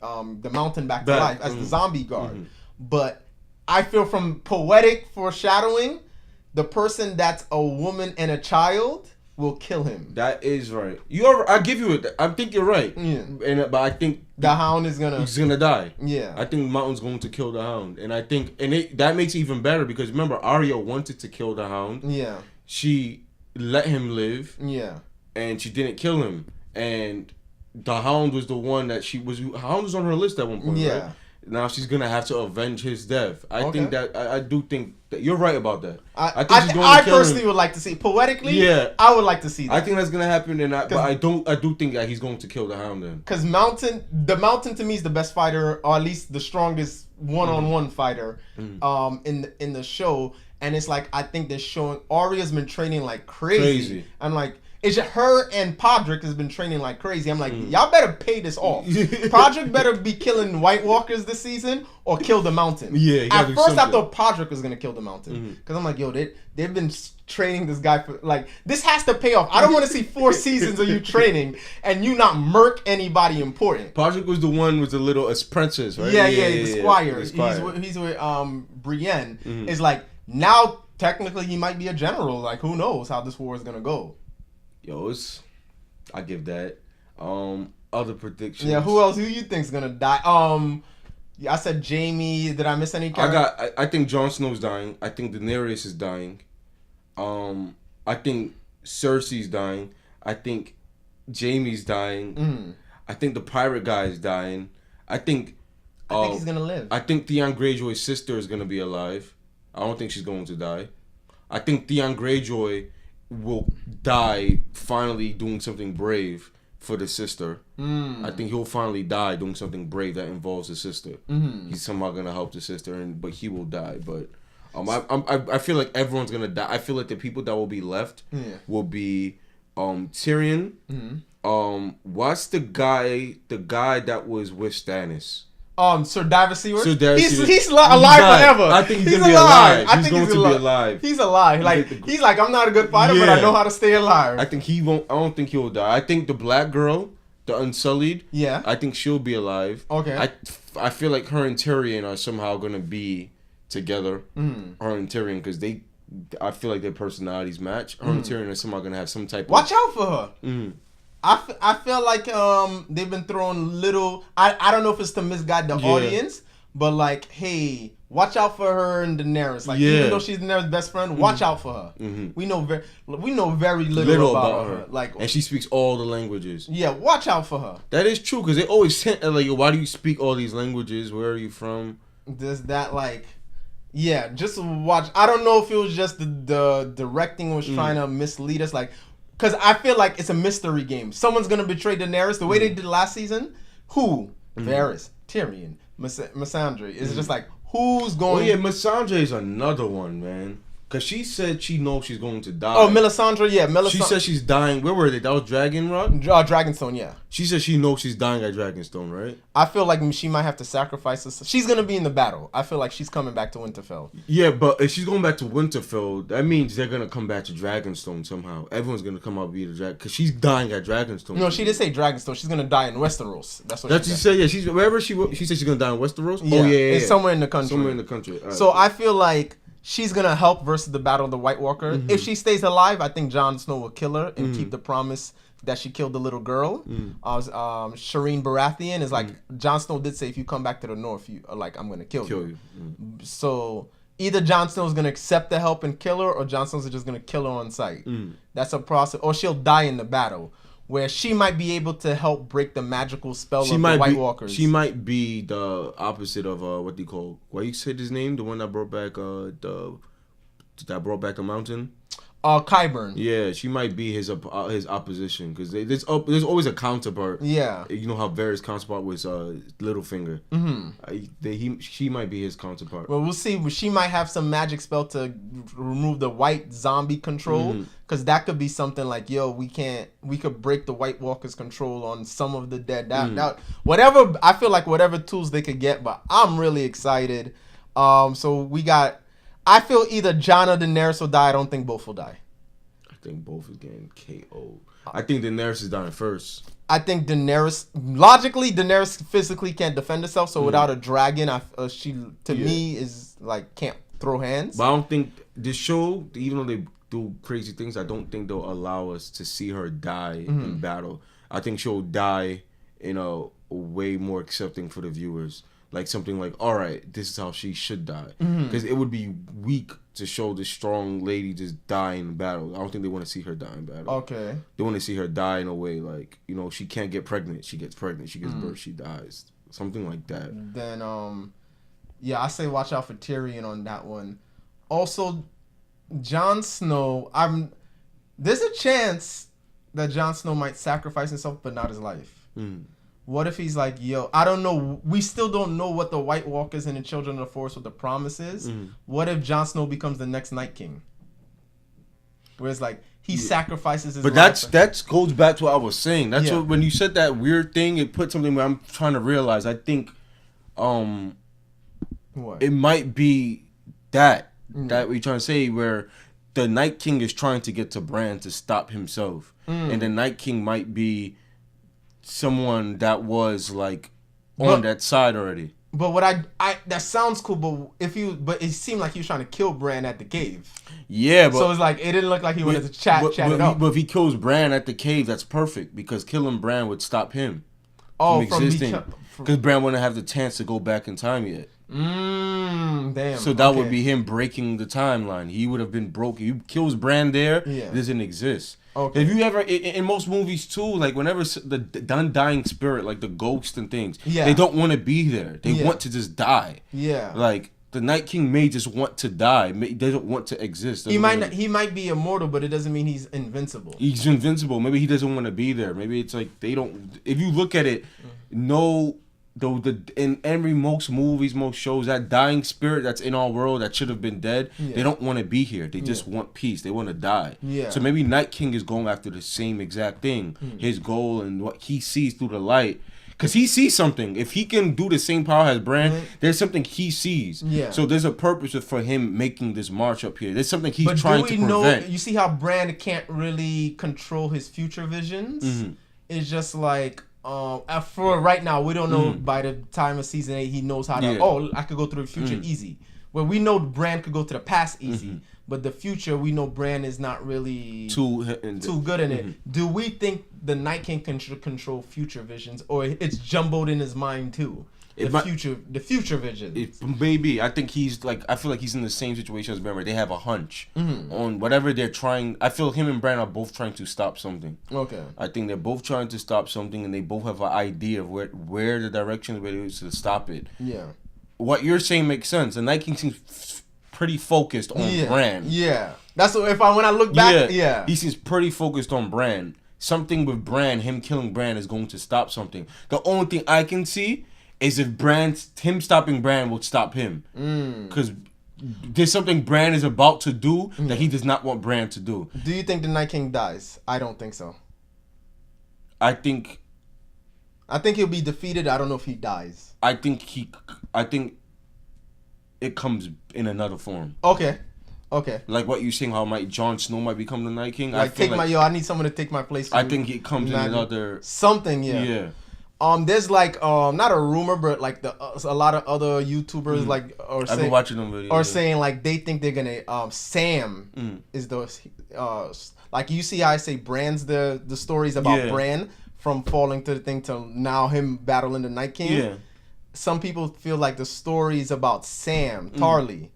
the Mountain back to life as the zombie guard. But I feel from poetic foreshadowing, the person that's a woman and a child will kill him. That is right. I give you it. I think you're right. Yeah. But I think the Hound is he's gonna die. Yeah. I think Mountain's going to kill the Hound, and I think that makes it even better because remember Arya wanted to kill the Hound. Yeah. She let him live. Yeah. And she didn't kill him, and the Hound was the one that Hound was on her list at one point. Yeah. Right? Now she's gonna have to avenge his death. I think that I do think that you're right about that. I think she's going to kill personally him. Would like to see poetically. Yeah, I would like to see that. I think that's gonna happen, but I do think that he's going to kill the Hound then. Because the Mountain to me is the best fighter, or at least the strongest one-on-one fighter, in the show. And it's like I think they're showing Arya's been training like crazy. I'm like. It's just her and Podrick has been training like crazy. I'm like, y'all better pay this off. Podrick better be killing White Walkers this season or kill the Mountain. Yeah. At first, I thought Podrick was gonna kill the Mountain because I'm like, yo, they've been training this guy for like this has to pay off. I don't want to see 4 seasons of you training and you not murk anybody important. Podrick was the one with the little apprentice, right? Yeah, the squire. He's with Brienne. It's like now technically he might be a general. Like who knows how this war is gonna go. Yo, I give that. Other predictions. Yeah, who you think's gonna die? I said Jaime. Did I miss any character? I think Jon Snow's dying. I think Daenerys is dying. I think Cersei's dying. I think Jaime's dying. I think the pirate guy is dying. I think he's gonna live. I think Theon Greyjoy's sister is gonna be alive. I don't think she's going to die. I think Theon Greyjoy will die finally doing something brave for the sister. I think he'll finally die doing something brave that involves the sister. He's somehow gonna help the sister, but he will die. But I feel like everyone's gonna die. I feel like the people that will be left will be Tyrion. What's the guy that was with Stannis? Sir Davos Seaworth. Sir Davos Seaworth. He's alive forever. I think he's gonna be alive. He's going to be alive. He's alive. Like he's like, I'm not a good fighter, but I know how to stay alive. I think he won't. I don't think he'll die. I think the black girl, the Unsullied. Yeah. I think she'll be alive. Okay. I feel like her and Tyrion are somehow gonna be together. Her and Tyrion, because I feel like their personalities match. Her and Tyrion are somehow gonna have some type. Watch out for her. I feel like they've been throwing little. I don't know if it's to misguide the audience, but like, hey, watch out for her and Daenerys. Like, even though she's Daenerys' best friend, watch out for her. We know very little about her. Like, and she speaks all the languages. Yeah, watch out for her. That is true because they always sent like, why do you speak all these languages? Where are you from? Does that like? Yeah, just watch. I don't know if it was just the directing was trying to mislead us, like. Because I feel like it's a mystery game. Someone's going to betray Daenerys the way they did last season. Who? Varys, Tyrion, Missandei. It's just like, who's going... Oh, yeah, Missandei is another one, man. Because she said she knows she's going to die. Oh, Melisandre, yeah. She said she's dying. Where were they? That was Dragonrock? Dragonstone, yeah. She said she knows she's dying at Dragonstone, right? I feel like she might have to sacrifice us. She's going to be in the battle. I feel like she's coming back to Winterfell. Yeah, but if she's going back to Winterfell, that means they're going to come back to Dragonstone somehow. Everyone's going to come out and be the Dragon. Because she's dying at Dragonstone. No, she did say Dragonstone. She's going to die in Westeros. That's what she said. Yeah, she's wherever she said she's going to die in Westeros? Yeah, it's somewhere in the country. Somewhere in the country. Right. So I feel like... she's going to help versus the Battle of the White Walker. If she stays alive, I think Jon Snow will kill her and keep the promise that she killed the little girl. Shireen Baratheon is like, Jon Snow did say, if you come back to the north, I'm going to kill you. So either Jon Snow is going to accept the help and kill her, or Jon Snow's just going to kill her on sight. That's a process. Or she'll die in the battle, where she might be able to help break the magical spell of the White Walkers. She might be the opposite of what do you call? Why you said his name? The one that brought back the mountain. Qyburn. Yeah, she might be his opposition because there's always a counterpart. Yeah, you know how Varys' counterpart was Littlefinger. She might be his counterpart. Well, we'll see. She might have some magic spell to remove the white zombie control, because that could be something like, yo, we could break the White Walkers' control on some of the dead. Whatever. I feel like whatever tools they could get, but I'm really excited. So we got. I feel either Jon or Daenerys will die. I don't think both will die. I think both is getting KO'd. I think Daenerys is dying first. I think Daenerys physically can't defend herself, so without a dragon, she me is like can't throw hands. But I don't think this show, even though they do crazy things, I don't think they'll allow us to see her die in battle. I think she'll die in a way more accepting for the viewers. Like something like, all right, this is how she should die. Because it would be weak to show this strong lady just die in battle. I don't think they want to see her die in battle. Okay. They want to see her die in a way like, she can't get pregnant. She gets pregnant. She gets birth. She dies. Something like that. Then, I say watch out for Tyrion on that one. Also, Jon Snow, there's a chance that Jon Snow might sacrifice himself, but not his life. What if he's like, yo, I don't know. We still don't know what the White Walkers and the Children of the Forest, what the promise is. What if Jon Snow becomes the next Night King? Where it's like, he sacrifices his life. But that goes back to what I was saying. That's what, when you said that weird thing, it put something where I'm trying to realize. I think what? It might be that we're trying to say, where the Night King is trying to get to Bran to stop himself. And the Night King might be someone that was like on that side already. But what I that sounds cool, but it seemed like he was trying to kill Bran at the cave. Yeah, but so it's like it didn't look like he wanted to chat it up. But if he kills Bran at the cave, that's perfect, because killing Bran would stop him from existing. Because Bran wouldn't have the chance to go back in time yet. Damn. So that would be him breaking the timeline. He would have been broken. He kills Bran there. Yeah. It doesn't exist. Okay. If you ever in most movies too, like whenever the undying spirit, like the ghost and things, they don't want to be there. They want to just die. Yeah. Like the Night King may just want to die. They don't want to exist. He might be immortal, but it doesn't mean he's invincible. He's invincible. Maybe he doesn't want to be there. Maybe it's like they don't. If you look at it, in most movies, most shows, that dying spirit that's in our world that should have been dead, they don't want to be here. They just want peace. They want to die. Yeah. So maybe Night King is going after the same exact thing. His goal and what he sees through the light. Because he sees something. If he can do the same power as Bran, there's something he sees. Yeah. So there's a purpose for him making this march up here. There's something he's trying to prevent. You see how Bran can't really control his future visions? It's just like... for right now, we don't know by the time of season 8 he knows how to. I could go through the future easy. Well, we know Bran could go to the past easy, but the future we know Bran is not really too good in it. Do we think the Night King can control future visions, or it's jumbled in his mind too? The future visions. Maybe. I think I feel like he's in the same situation as Bran, where they have a hunch on whatever they're trying. I feel him and Bran are both trying to stop something. Okay. I think they're both trying to stop something, and they both have an idea of where the direction is to stop it. Yeah. What you're saying makes sense. The Night King seems pretty focused on Bran. Yeah. That's what, when I look back, he seems pretty focused on Bran. Something with Bran, him killing Bran is going to stop something. The only thing I can see is if him stopping Bran will stop him. Because there's something Bran is about to do that he does not want Bran to do. Do you think the Night King dies? I don't think so. I think he'll be defeated. I don't know if he dies. I think it comes in another form. Okay. Like what you're saying, how Jon Snow might become the Night King. I need someone to take my place. I think it comes in another something. Yeah. There's like not a rumor, but like a lot of other YouTubers I've been watching them videos, saying like they think they're gonna Sam is the like you see how I say Bran's the stories about Bran from falling to the thing to now him battling the Night King. Yeah. Some people feel like the stories about Sam Tarly.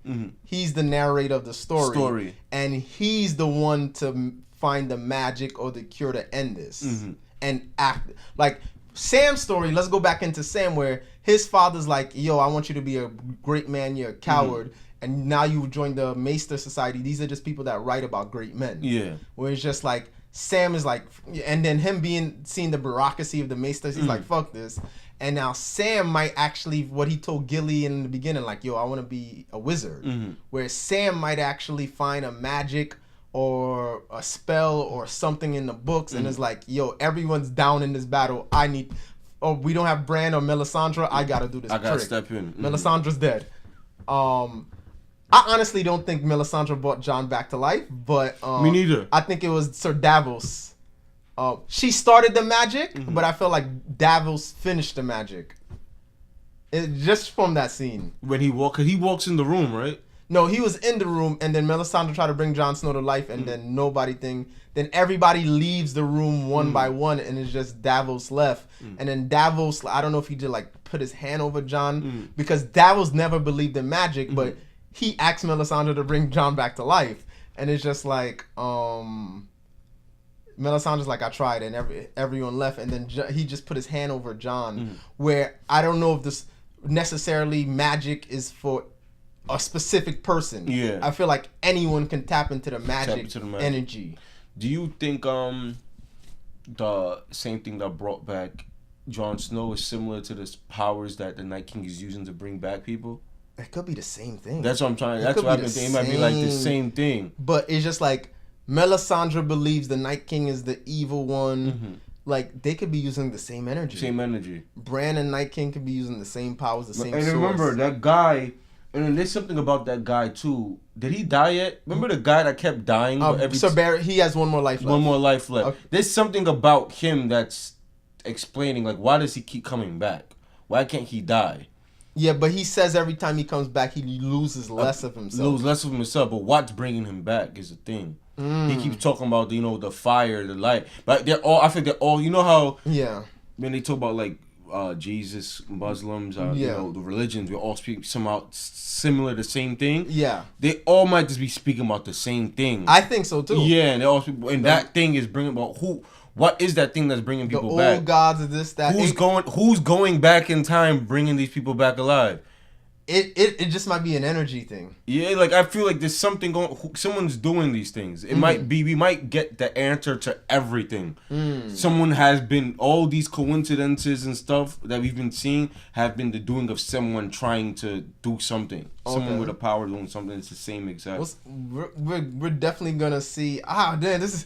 He's the narrator of the story, and he's the one to find the magic or the cure to end this and act like. Sam's story, let's go back into Sam, where his father's like, yo, I want you to be a great man, you're a coward, and now you join the Maester Society. These are just people that write about great men. Yeah. Where it's just like, Sam is like, and then him seeing the bureaucracy of the Maesters, he's like, fuck this. And now Sam might actually, what he told Gilly in the beginning, like, yo, I want to be a wizard. Where Sam might actually find a magic or a spell or something in the books and it's like, yo, everyone's down in this battle. We don't have Bran or Melisandre. I gotta do this. I gotta step in. Melisandre's dead. I honestly don't think Melisandre brought Jon back to life, but Me neither. I think it was Sir Davos. She started the magic, but I feel like Davos finished the magic. Just from that scene. When he walks in the room, right? No, he was in the room, and then Melisandre tried to bring Jon Snow to life, and then then everybody leaves the room one by one, and it's just Davos left. And then Davos, I don't know if he did like put his hand over Jon, because Davos never believed in magic, but he asked Melisandre to bring Jon back to life. And it's just like, Melisandre's like, I tried, and everyone left, and then he just put his hand over Jon, where I don't know if this necessarily magic is for a specific person. Yeah. I feel like anyone can tap into the magic energy. Do you think the same thing that brought back Jon Snow is similar to the powers that the Night King is using to bring back people? It could be the same thing. That's what I'm trying. That's what I've been thinking. It might be like the same thing. But it's just like Melisandre believes the Night King is the evil one. Like, they could be using the same energy. Same energy. Bran and Night King could be using the same powers, the same And source. remember, that guy, and then there's something about that guy, too. Did he die yet? Remember the guy that kept dying? Sir Barrett, he has one more life left. One more life left. Okay. There's something about him that's explaining, like, why does he keep coming back? Why can't he die? Yeah, but he says every time he comes back, he loses less of himself. Loses less of himself, but what's bringing him back is the thing. He keeps talking about, the fire, the light. But I think they're all, you know how when they talk about, like, Jesus, Muslims, the religions, we all speak somehow similar, the same thing. Yeah. They all might just be speaking about the same thing. I think so, too. Yeah, and they all and that thing is bringing about what is that thing that's bringing people back? The old gods of this, that. Who's going back in time bringing these people back alive? It just might be an energy thing. Yeah, like I feel like there's something going. Someone's doing these things. It might be. We might get the answer to everything. Someone has been. All these coincidences and stuff that we've been seeing have been the doing of someone trying to do something. Okay. Someone with a power doing something. It's the same exact. We're definitely gonna see. Damn, this is.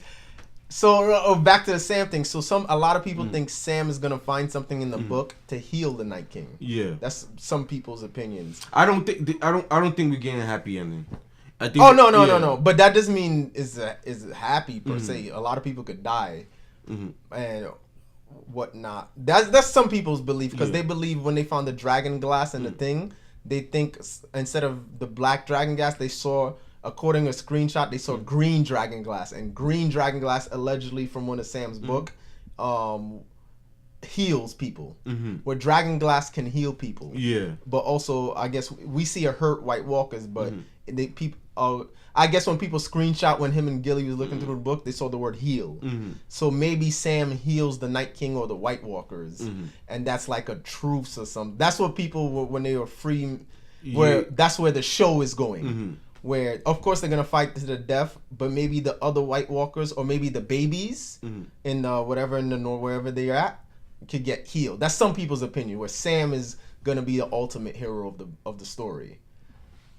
So back to the Sam thing. So a lot of people think Sam is gonna find something in the book to heal the Night King. Yeah, that's some people's opinions. I don't think we're getting a happy ending. I think. Oh no. But that doesn't mean is happy per se. A lot of people could die, and whatnot. That's some people's belief because they believe when they found the dragon glass and the thing, they think instead of the black dragon glass they saw. According to a screenshot, they saw green dragon glass, and green dragon glass allegedly from one of Sam's book heals people. Where dragon glass can heal people. Yeah. But also, I guess we see a hurt White Walkers, but I guess when people screenshot when him and Gilly was looking through the book, they saw the word heal. So maybe Sam heals the Night King or the White Walkers, and that's like a truce or something. That's what people when they were free. That's where the show is going. Where, of course, they're going to fight to the death, but maybe the other White Walkers or maybe the babies in whatever in the north, wherever they're at, could get healed. That's some people's opinion, where Sam is going to be the ultimate hero of the story.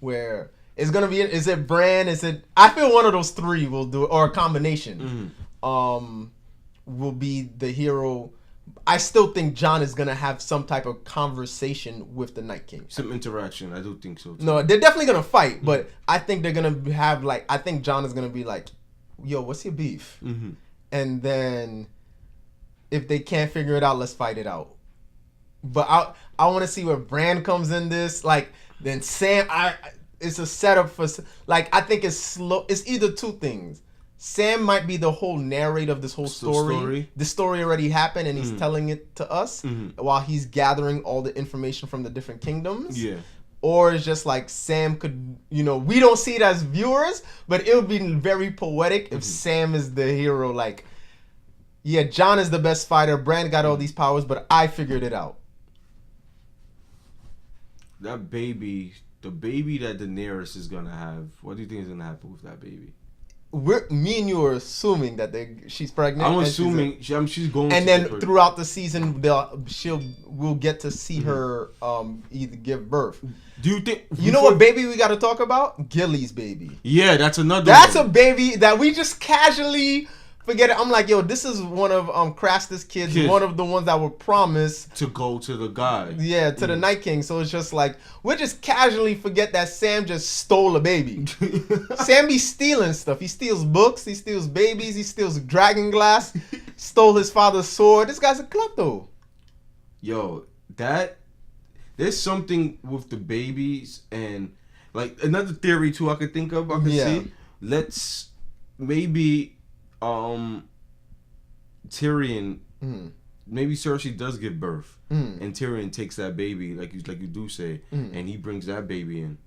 Where it's going to be, is it Bran? I feel one of those three will do it, or a combination will be the hero. I still think Jon is going to have some type of conversation with the Night King. Some interaction. I do think so, too. No, they're definitely going to fight, but I think they're going to have, like, I think Jon is going to be like, yo, what's your beef? And then if they can't figure it out, let's fight it out. But I want to see where Bran comes in this. Like, then Sam, it's a setup for, like, I think it's slow. It's either two things. Sam might be the whole narrator of this whole story. The story already happened and he's telling it to us while he's gathering all the information from the different kingdoms. Yeah. Or it's just like Sam could, we don't see it as viewers, but it would be very poetic if Sam is the hero. Like, yeah, Jon is the best fighter. Bran got all these powers, but I figured it out. That baby, the baby that Daenerys is going to have, what do you think is going to happen with that baby? Me and you are assuming that she's pregnant. I'm assuming she's going. And then throughout the season, we'll get to see her either give birth. Do you think? You know what baby we got to talk about? Gilly's baby. Yeah, that's another. That's a baby that we just casually forget it. I'm like, yo, this is one of Crassus kids, one of the ones that were promised to go to the guy. Yeah, to the Night King. So it's just like we just casually forget that Sam just stole a baby. Sam be stealing stuff. He steals books. He steals babies. He steals dragon glass. Stole his father's sword. This guy's a klepto. Yo, there's something with the babies and like another theory too. I could think of. I could see. Let's maybe Tyrion. Maybe Cersei does give birth, and Tyrion takes that baby, like you do say, and he brings that baby in,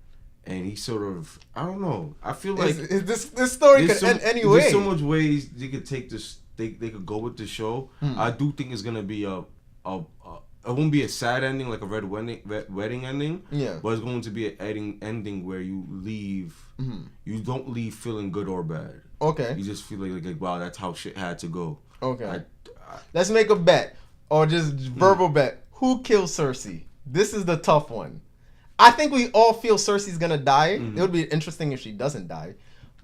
and he sort of, I don't know. I feel like this story could end any way. There's so much ways they could take this. They could go with the show. I do think it's gonna be it won't be a sad ending like a red wedding ending. Yeah. But it's going to be an ending where you leave. You don't leave feeling good or bad. Okay. You just feel like wow, that's how shit had to go. Okay. Let's make a bet or just verbal bet. Who kills Cersei? This is the tough one. I think we all feel Cersei's gonna die. It would be interesting if she doesn't die.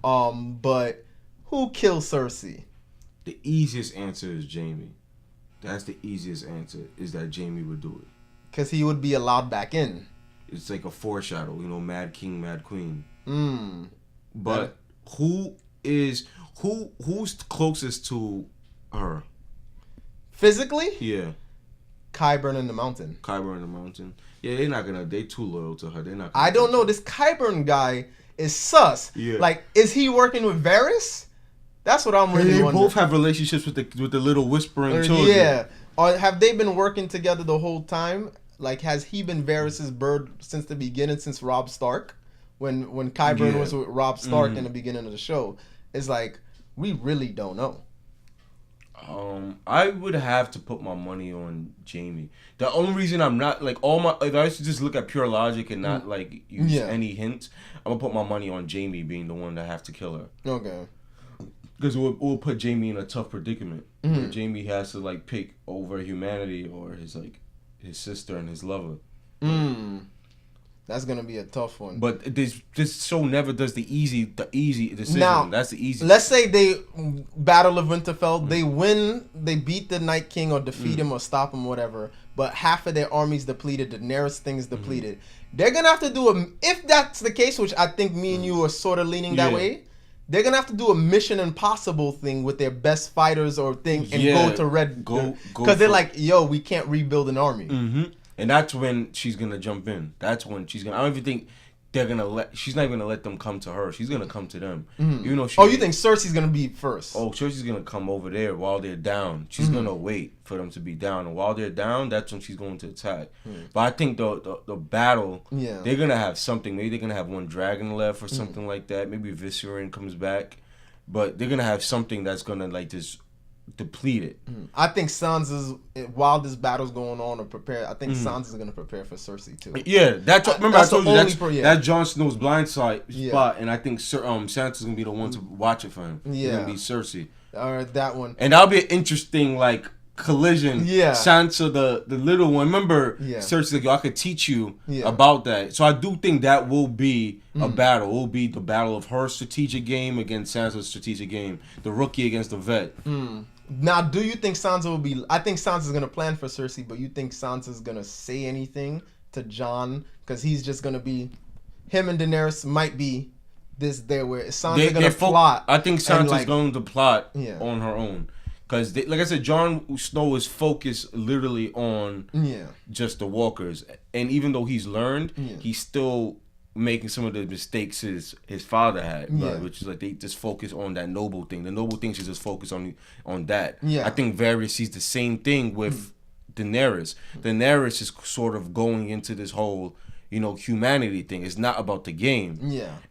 But who kills Cersei? The easiest answer is Jaime. That's the easiest answer, is that Jaime would do it. Because he would be allowed back in. It's like a foreshadow, Mad King, Mad Queen. But who's closest to her? Physically? Yeah. Qyburn in the Mountain. Qyburn in the Mountain. Yeah, they too loyal to her. They're not. I don't know. This Qyburn guy is sus. Yeah. Like, is he working with Varys? That's what I'm really wondering. They both have relationships with the little whispering children. Yeah. Or have they been working together the whole time? Like, has he been Varys' bird since the beginning, since Robb Stark? When Qyburn was with Robb Stark in the beginning of the show. It's like, we really don't know. I would have to put my money on Jaime. The only reason I'm not like if I used to just look at pure logic and not like use any hints, I'm gonna put my money on Jaime being the one that have to kill her. Okay. Because it will put Jaime in a tough predicament. Where Jaime has to like pick over humanity or his sister and his lover. That's gonna be a tough one. But this show never does the easy decision. Now, that's the easy. Let's say they Battle of Winterfell, they win, they beat the Night King or defeat him or stop him, whatever. But half of their army's depleted. Daenerys thing's depleted. They're gonna have to do if that's the case, which I think me and you are sort of leaning that way. They're gonna have to do a Mission Impossible thing with their best fighters or thing and go to Red. Because they're like, yo, we can't rebuild an army. And that's when she's gonna jump in. That's when she's gonna. I don't even think they're gonna she's not even gonna let them come to her. She's gonna come to them. You know. You think Cersei's gonna be first? Oh, Cersei's gonna come over there while they're down. She's gonna wait for them to be down, and while they're down, that's when she's going to attack. But I think the battle, they're gonna have something. Maybe they're gonna have one dragon left or something like that. Maybe Viserion comes back, but they're gonna have something that's gonna like just deplete it. I think Sansa's, while this battle's going on or prepare, I think Sansa's gonna prepare for Cersei too. Yeah, that's I told you that's Jon Snow's blind spot, and I think Sansa's gonna be the one to watch it for him. Yeah, it's gonna be Cersei. All right, that one. And that'll be an interesting like collision. Yeah, Sansa the little one. Remember, Cersei's like, yo, I could teach you about that. So I do think that will be a battle. It will be the battle of her strategic game against Sansa's strategic game. The rookie against the vet. Now, do you think Sansa will be... I think Sansa's going to plan for Cersei, but you think Sansa's going to say anything to Jon? Because he's just going to be... Him and Daenerys might be this there where Sansa going to plot. I think Sansa's going to plot on her own. Because, like I said, Jon Snow is focused literally on just the walkers. And even though he's learned, he's still making some of the mistakes his father had, right? Which is like they just focus on that noble thing. The noble thing should just focus on that. I think Varys sees the same thing with Daenerys. Daenerys is sort of going into this whole, humanity thing. It's not about the game.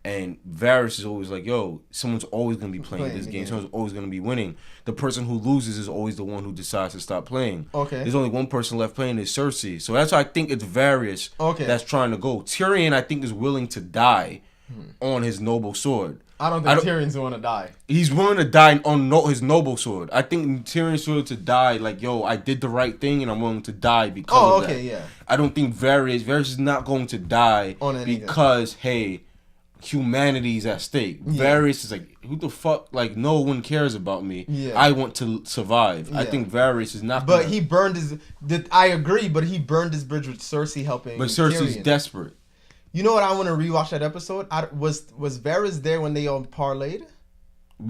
And Varys is always like, yo, someone's always going to be playing this game. Someone's always going to be winning. The person who loses is always the one who decides to stop playing. There's only one person left playing, is Cersei. So that's why I think it's Varys that's trying to go. Tyrion, I think, is willing to die on his noble sword. I don't think Tyrion's going to die. He's willing to die on his noble sword. I think Tyrion's willing to die like, yo, I did the right thing and I'm willing to die because of that. I don't think Varys is not going to die because, hey, humanity's at stake. Varys is like, who the fuck? Like, no one cares about me. Yeah. I want to survive. I Yeah. think Varys is not. But he burned his. I agree, but he burned his bridge with Cersei helping. But Cersei's Tyrion. desperate. You know what? I want to rewatch that episode. Was Varys there when they all parlayed?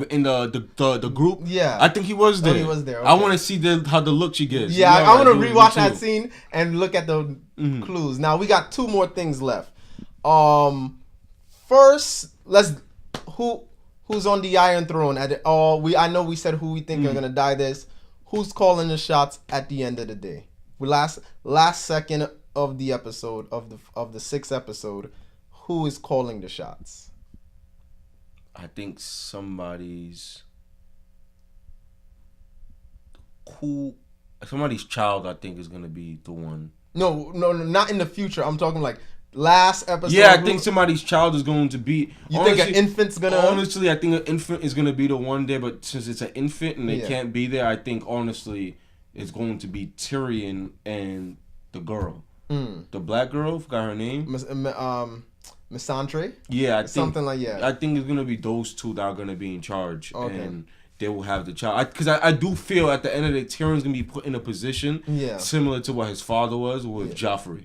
In the group, Yeah. I think he was there. he was there, I okay. want to see how the look she gives. Yeah, You I want to alright, rewatch me that too. scene and look at the Mm-hmm. clues. Now we got 2 more things left. First, who's on the Iron Throne? I know we said who we think Mm-hmm. are gonna die. Who's calling the shots at the end of the day? Last second of the episode of the 6th episode. Who is calling the shots? I think somebody's child. I think is gonna be the one. No, not in the future. I'm talking like last episode. Yeah, I think somebody's child is going to be. You think an infant's gonna? Honestly, I think an infant is gonna be the one there. But since it's an infant and they Yeah. can't be there, I think honestly it's going to be Tyrion and the girl, the black girl. Forgot her name. Misandre? Yeah, I think Something like that. I think it's gonna be those two that are gonna be in charge, Okay. and they will have the child. Because I do feel at the end of the day, Tyrion's gonna be put in a position similar to what his father was with Joffrey,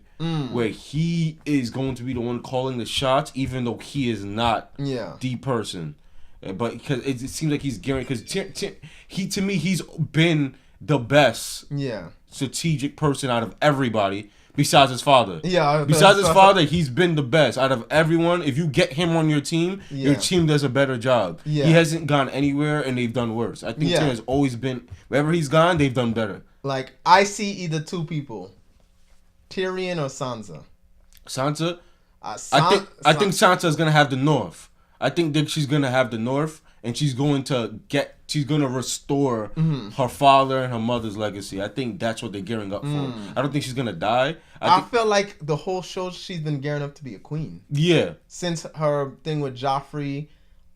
where he is going to be the one calling the shots, even though he is not the person. But because it seems like he's guaranteed, because to me he's been the best strategic person out of everybody. Besides his father. Yeah. Besides his father, he's been the best. Out of everyone, if you get him on your team, your team does a better job. Yeah. He hasn't gone anywhere and they've done worse. I think Tyrion has always been, wherever he's gone, they've done better. Like, I see either 2 people. Tyrion or Sansa. Sansa? I think Sansa's going to have the North. I think that she's going to have the North and she's going to restore her father and her mother's legacy. I think that's what they're gearing up for. I don't think she's going to die. I feel like the whole show she's been gearing up to be a queen. Yeah. Since her thing with Joffrey,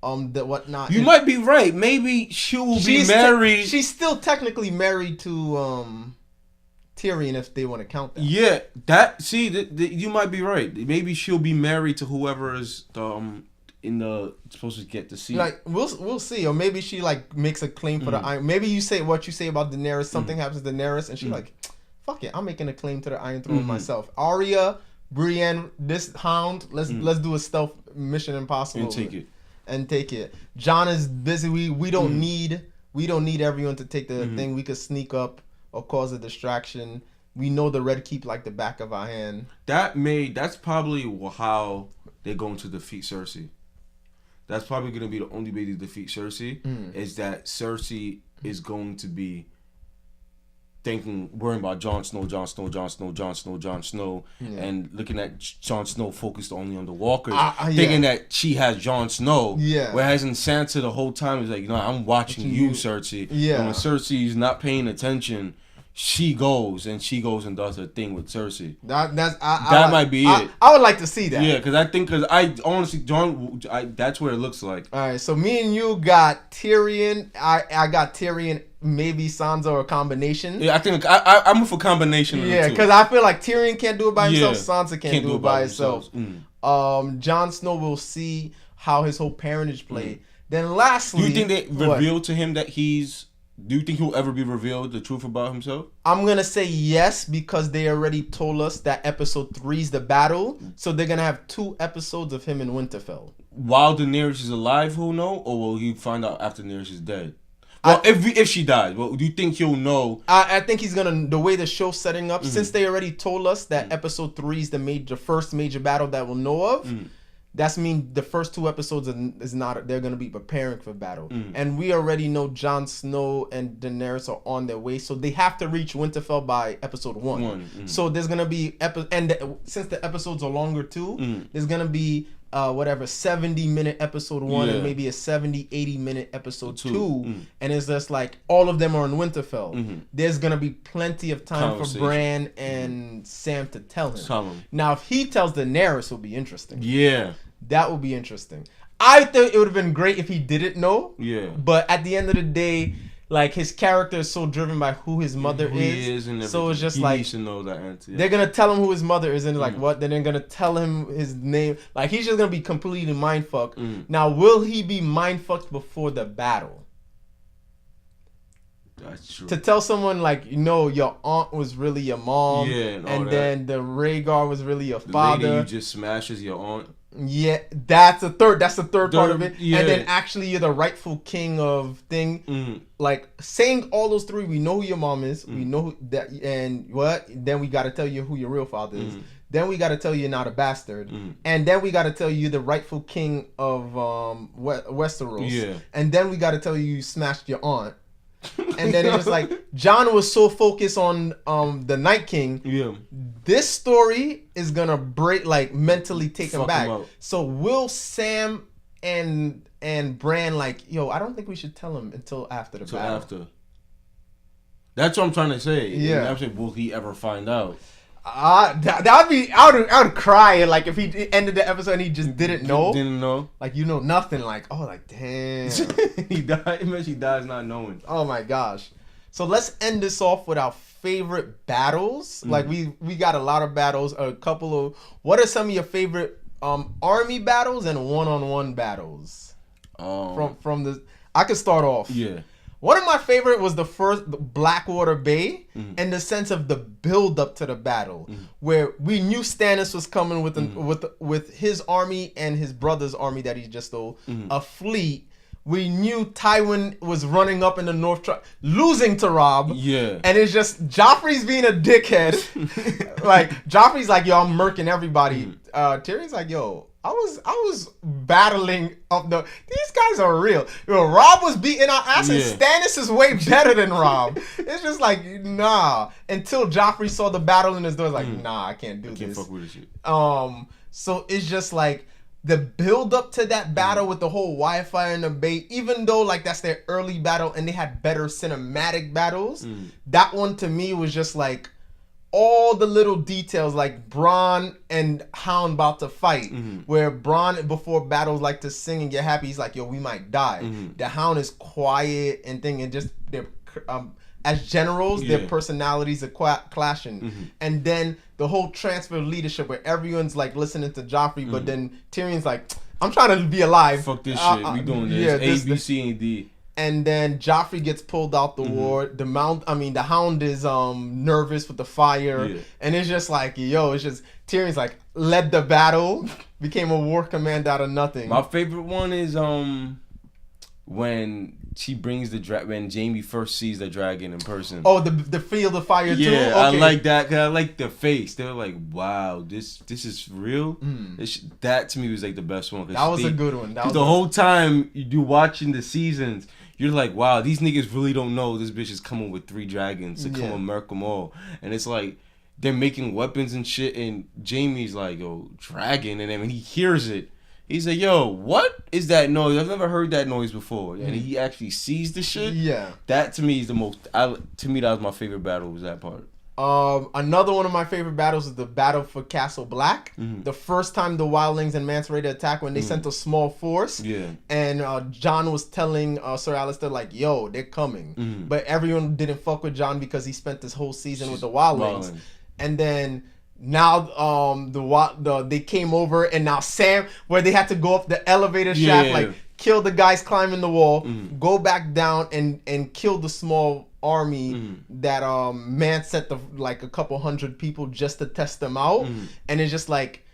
the whatnot. You might be right. Maybe she will be married. She's still technically married to Tyrion if they want to count that. Yeah, you might be right. Maybe she'll be married to whoever is supposed to get the seat. Like we'll see, or maybe she like makes a claim for the Iron. Maybe you say what you say about Daenerys. Something happens to Daenerys, and she like, fuck it, I'm making a claim to the Iron Throne myself. Arya, Brienne, this Hound. Let's do a stealth Mission Impossible and take it. Jon is busy. We don't need everyone to take the thing. We could sneak up or cause a distraction. We know the Red Keep like the back of our hand. That's probably how they're going to defeat Cersei. That's probably going to be the only way to defeat Cersei, is that Cersei is going to be worrying about Jon Snow, and looking at Jon Snow focused only on the Walkers, thinking that she has Jon Snow, whereas in Sansa the whole time is like, I'm watching you, Cersei. And when Cersei's not paying attention, she goes and does her thing with Cersei. That might be it. I would like to see that. Yeah, because I honestly, that's what it looks like. All right, so me and you got Tyrion. I got Tyrion, maybe Sansa, or a combination. Yeah, I think I'm for combination. Yeah, because I feel like Tyrion can't do it by himself. Sansa can't do it by herself. Jon Snow will see how his whole parentage played. Then lastly, Do you think they revealed to him that he's? Do you think he'll ever be revealed the truth about himself? I'm gonna say yes, because they already told us that episode 3 is the battle, so they're gonna have 2 episodes of him in Winterfell. While Daenerys is alive, he'll know, or will he find out after Daenerys is dead? Well, if she dies, well, do you think he'll know? I think he's gonna. The way the show's setting up, since they already told us that episode 3 is the first major battle that we'll know of. That's mean the first 2 episodes is not. They're gonna be preparing for battle, and we already know Jon Snow and Daenerys are on their way, so they have to reach Winterfell by episode 1. So there's gonna be since the episodes are longer too, there's gonna be 70-minute episode 1 and maybe a 80-minute episode 2, and it's just like all of them are in Winterfell. There's gonna be plenty of time for Bran and Sam to tell him. Now, if he tells Daenerys, it'll be interesting. Yeah, that would be interesting. I think it would have been great if he didn't know. Yeah, but at the end of the day, like his character is so driven by who his mother Who is. he is and so it's everything. just he like needs to know that answer. Yeah. they're gonna tell him who his mother is, and like what? Then they're gonna tell him his name. Like he's just gonna be completely mind fucked. Now, will he be mind fucked before the battle? That's true. To tell someone like, you know, your aunt was really your mom, and then the Rhaegar was really your the father. lady you just smashes your aunt. Yeah, that's the third part of it. Yeah. And then actually you're the rightful king of thing. Like saying all those three, we know who your mom is, we know that, and what? Then we got to tell you who your real father is. Then we got to tell you you're not a bastard. And then we got to tell you you're the rightful king of Westeros. Yeah. And then we got to tell you you smashed your aunt. And then it's just like Jon was so focused on the Night King. Yeah. This story is gonna break, like, mentally take him Fuck back. him out. So will Sam and Bran like, yo, I don't think we should tell him until after the battle. After. That's what I'm trying to say. Yeah. And I'm saying, will he ever find out? That'd be I would cry, and like if he ended the episode and he just didn't know. Didn't know. Like, you know nothing. Like, oh, like damn. He died. Imagine he dies not knowing. Oh my gosh. So let's end this off with our favorite battles. Like we got a lot of battles. A couple of, what are some of your favorite army battles and one-on-one battles? From the, I could start off. Yeah. One of my favorite was the first Blackwater Bay, in the sense of the build up to the battle, where we knew Stannis was coming with his army and his brother's army that he just stole, a fleet. We knew Tywin was running up in the north, losing to Robb. Yeah. And it's just Joffrey's being a dickhead. Like Joffrey's like, yo, I'm murking everybody. Tyrion's like, yo, I was battling up the. These guys are real. Yo, Robb was beating our ass, and Stannis is way better than Robb. It's just like, nah. Until Joffrey saw the battle in his door, like, nah, I can't do this. Can't fuck with this shit. So it's just like the build up to that battle with the whole wildfire in the bay. Even though like that's their early battle, and they had better cinematic battles, that one to me was just like, all the little details, like Bronn and Hound about to fight, where Bronn before battles like to sing and get happy. He's like, yo, we might die. The Hound is quiet and thing, and just they're as generals, their personalities are clashing. And then the whole transfer of leadership, where everyone's like listening to Joffrey, but then Tyrion's like, I'm trying to be alive. Fuck this shit. We doing this. Yeah, A, B, C, and D. And then Joffrey gets pulled out the war. The Hound is nervous with the fire, and it's just like, yo, it's just Tyrion's like led the battle, became a war command out of nothing. My favorite one is when she brings when Jaime first sees the dragon in person. Oh, the field of fire too. Yeah, okay. I like that. Cause I like the face. They were like, wow, this is real. That to me was like the best one. That was a good one. That was the whole time you watching the seasons, you're like, wow, these niggas really don't know this bitch is coming with 3 dragons to come and murk them all. And it's like, they're making weapons and shit, and Jaime's like, yo, dragon. And then when he hears it, he's like, yo, what is that noise? I've never heard that noise before. And he actually sees the shit. Yeah. That to me is the most, to me, that was my favorite battle, was that part. Another one of my favorite battles is the battle for Castle Black. The first time the wildlings and Mance Rayder attacked, when they sent a small force. Yeah. And Jon was telling Sir Alistair like, yo, they're coming. But everyone didn't fuck with Jon because he spent this whole season with the wildlings. And then now they came over, and now Sam, where they had to go up the elevator shaft, like kill the guys climbing the wall, go back down and kill the small army that man sent like a couple hundred people just to test them out. And it's just like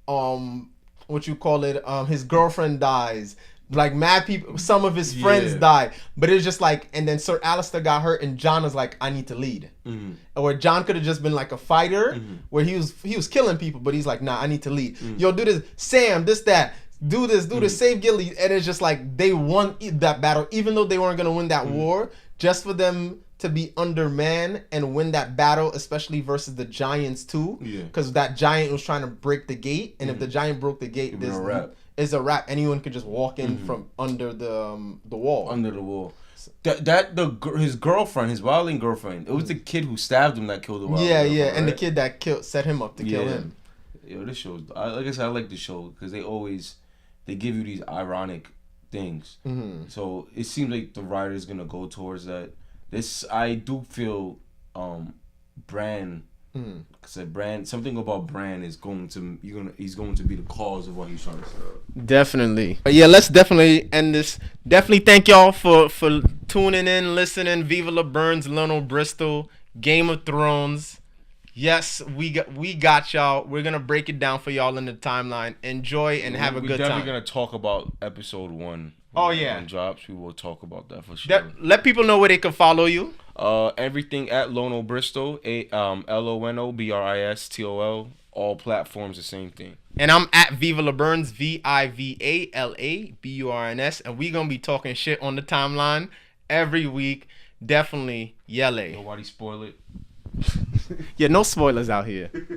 what you call it, his girlfriend dies, like mad people, some of his friends die, but it's just like, and then Sir Alistair got hurt, and Jon was like, I need to lead. Or Jon could have just been like a fighter, where he was killing people, but he's like, nah, I need to lead. Yo, do this, Sam, that, do this, save Gilly. And it's just like, they won that battle, even though they weren't gonna win that war. Just for them to be undermanned and win that battle, especially versus the giants too, because that giant was trying to break the gate, and if the giant broke the gate, it's a wrap. Anyone could just walk in from under the wall. Under the wall. His girlfriend, his wildling girlfriend, it was the kid who stabbed him that killed the wildling. Yeah, right? And the kid that set him up to kill him. Yo, this show, like I said, I like the show because they give you these ironic things. So it seems like the writer is gonna go towards that. This I do feel Bran. Said Bran, something about Bran is going to he's going to be the cause of what he's trying to set up. Definitely. But yeah, let's definitely end this. Definitely thank y'all for tuning in, listening. Viva La Burns, Lionel Bristol, Game of Thrones. Yes, we got y'all. We're gonna break it down for y'all in the timeline. Enjoy and have a good time. We're definitely gonna talk about episode 1. Oh yeah. When drops, we will talk about that for sure. Let people know where they can follow you. Everything at Lono Bristol, LONOBRISTOL. All platforms, the same thing. And I'm at Viva La Burns, VIVALABURNS, and we gonna be talking shit on the timeline every week. Definitely, yele. Nobody spoil it. Yeah, no spoilers out here.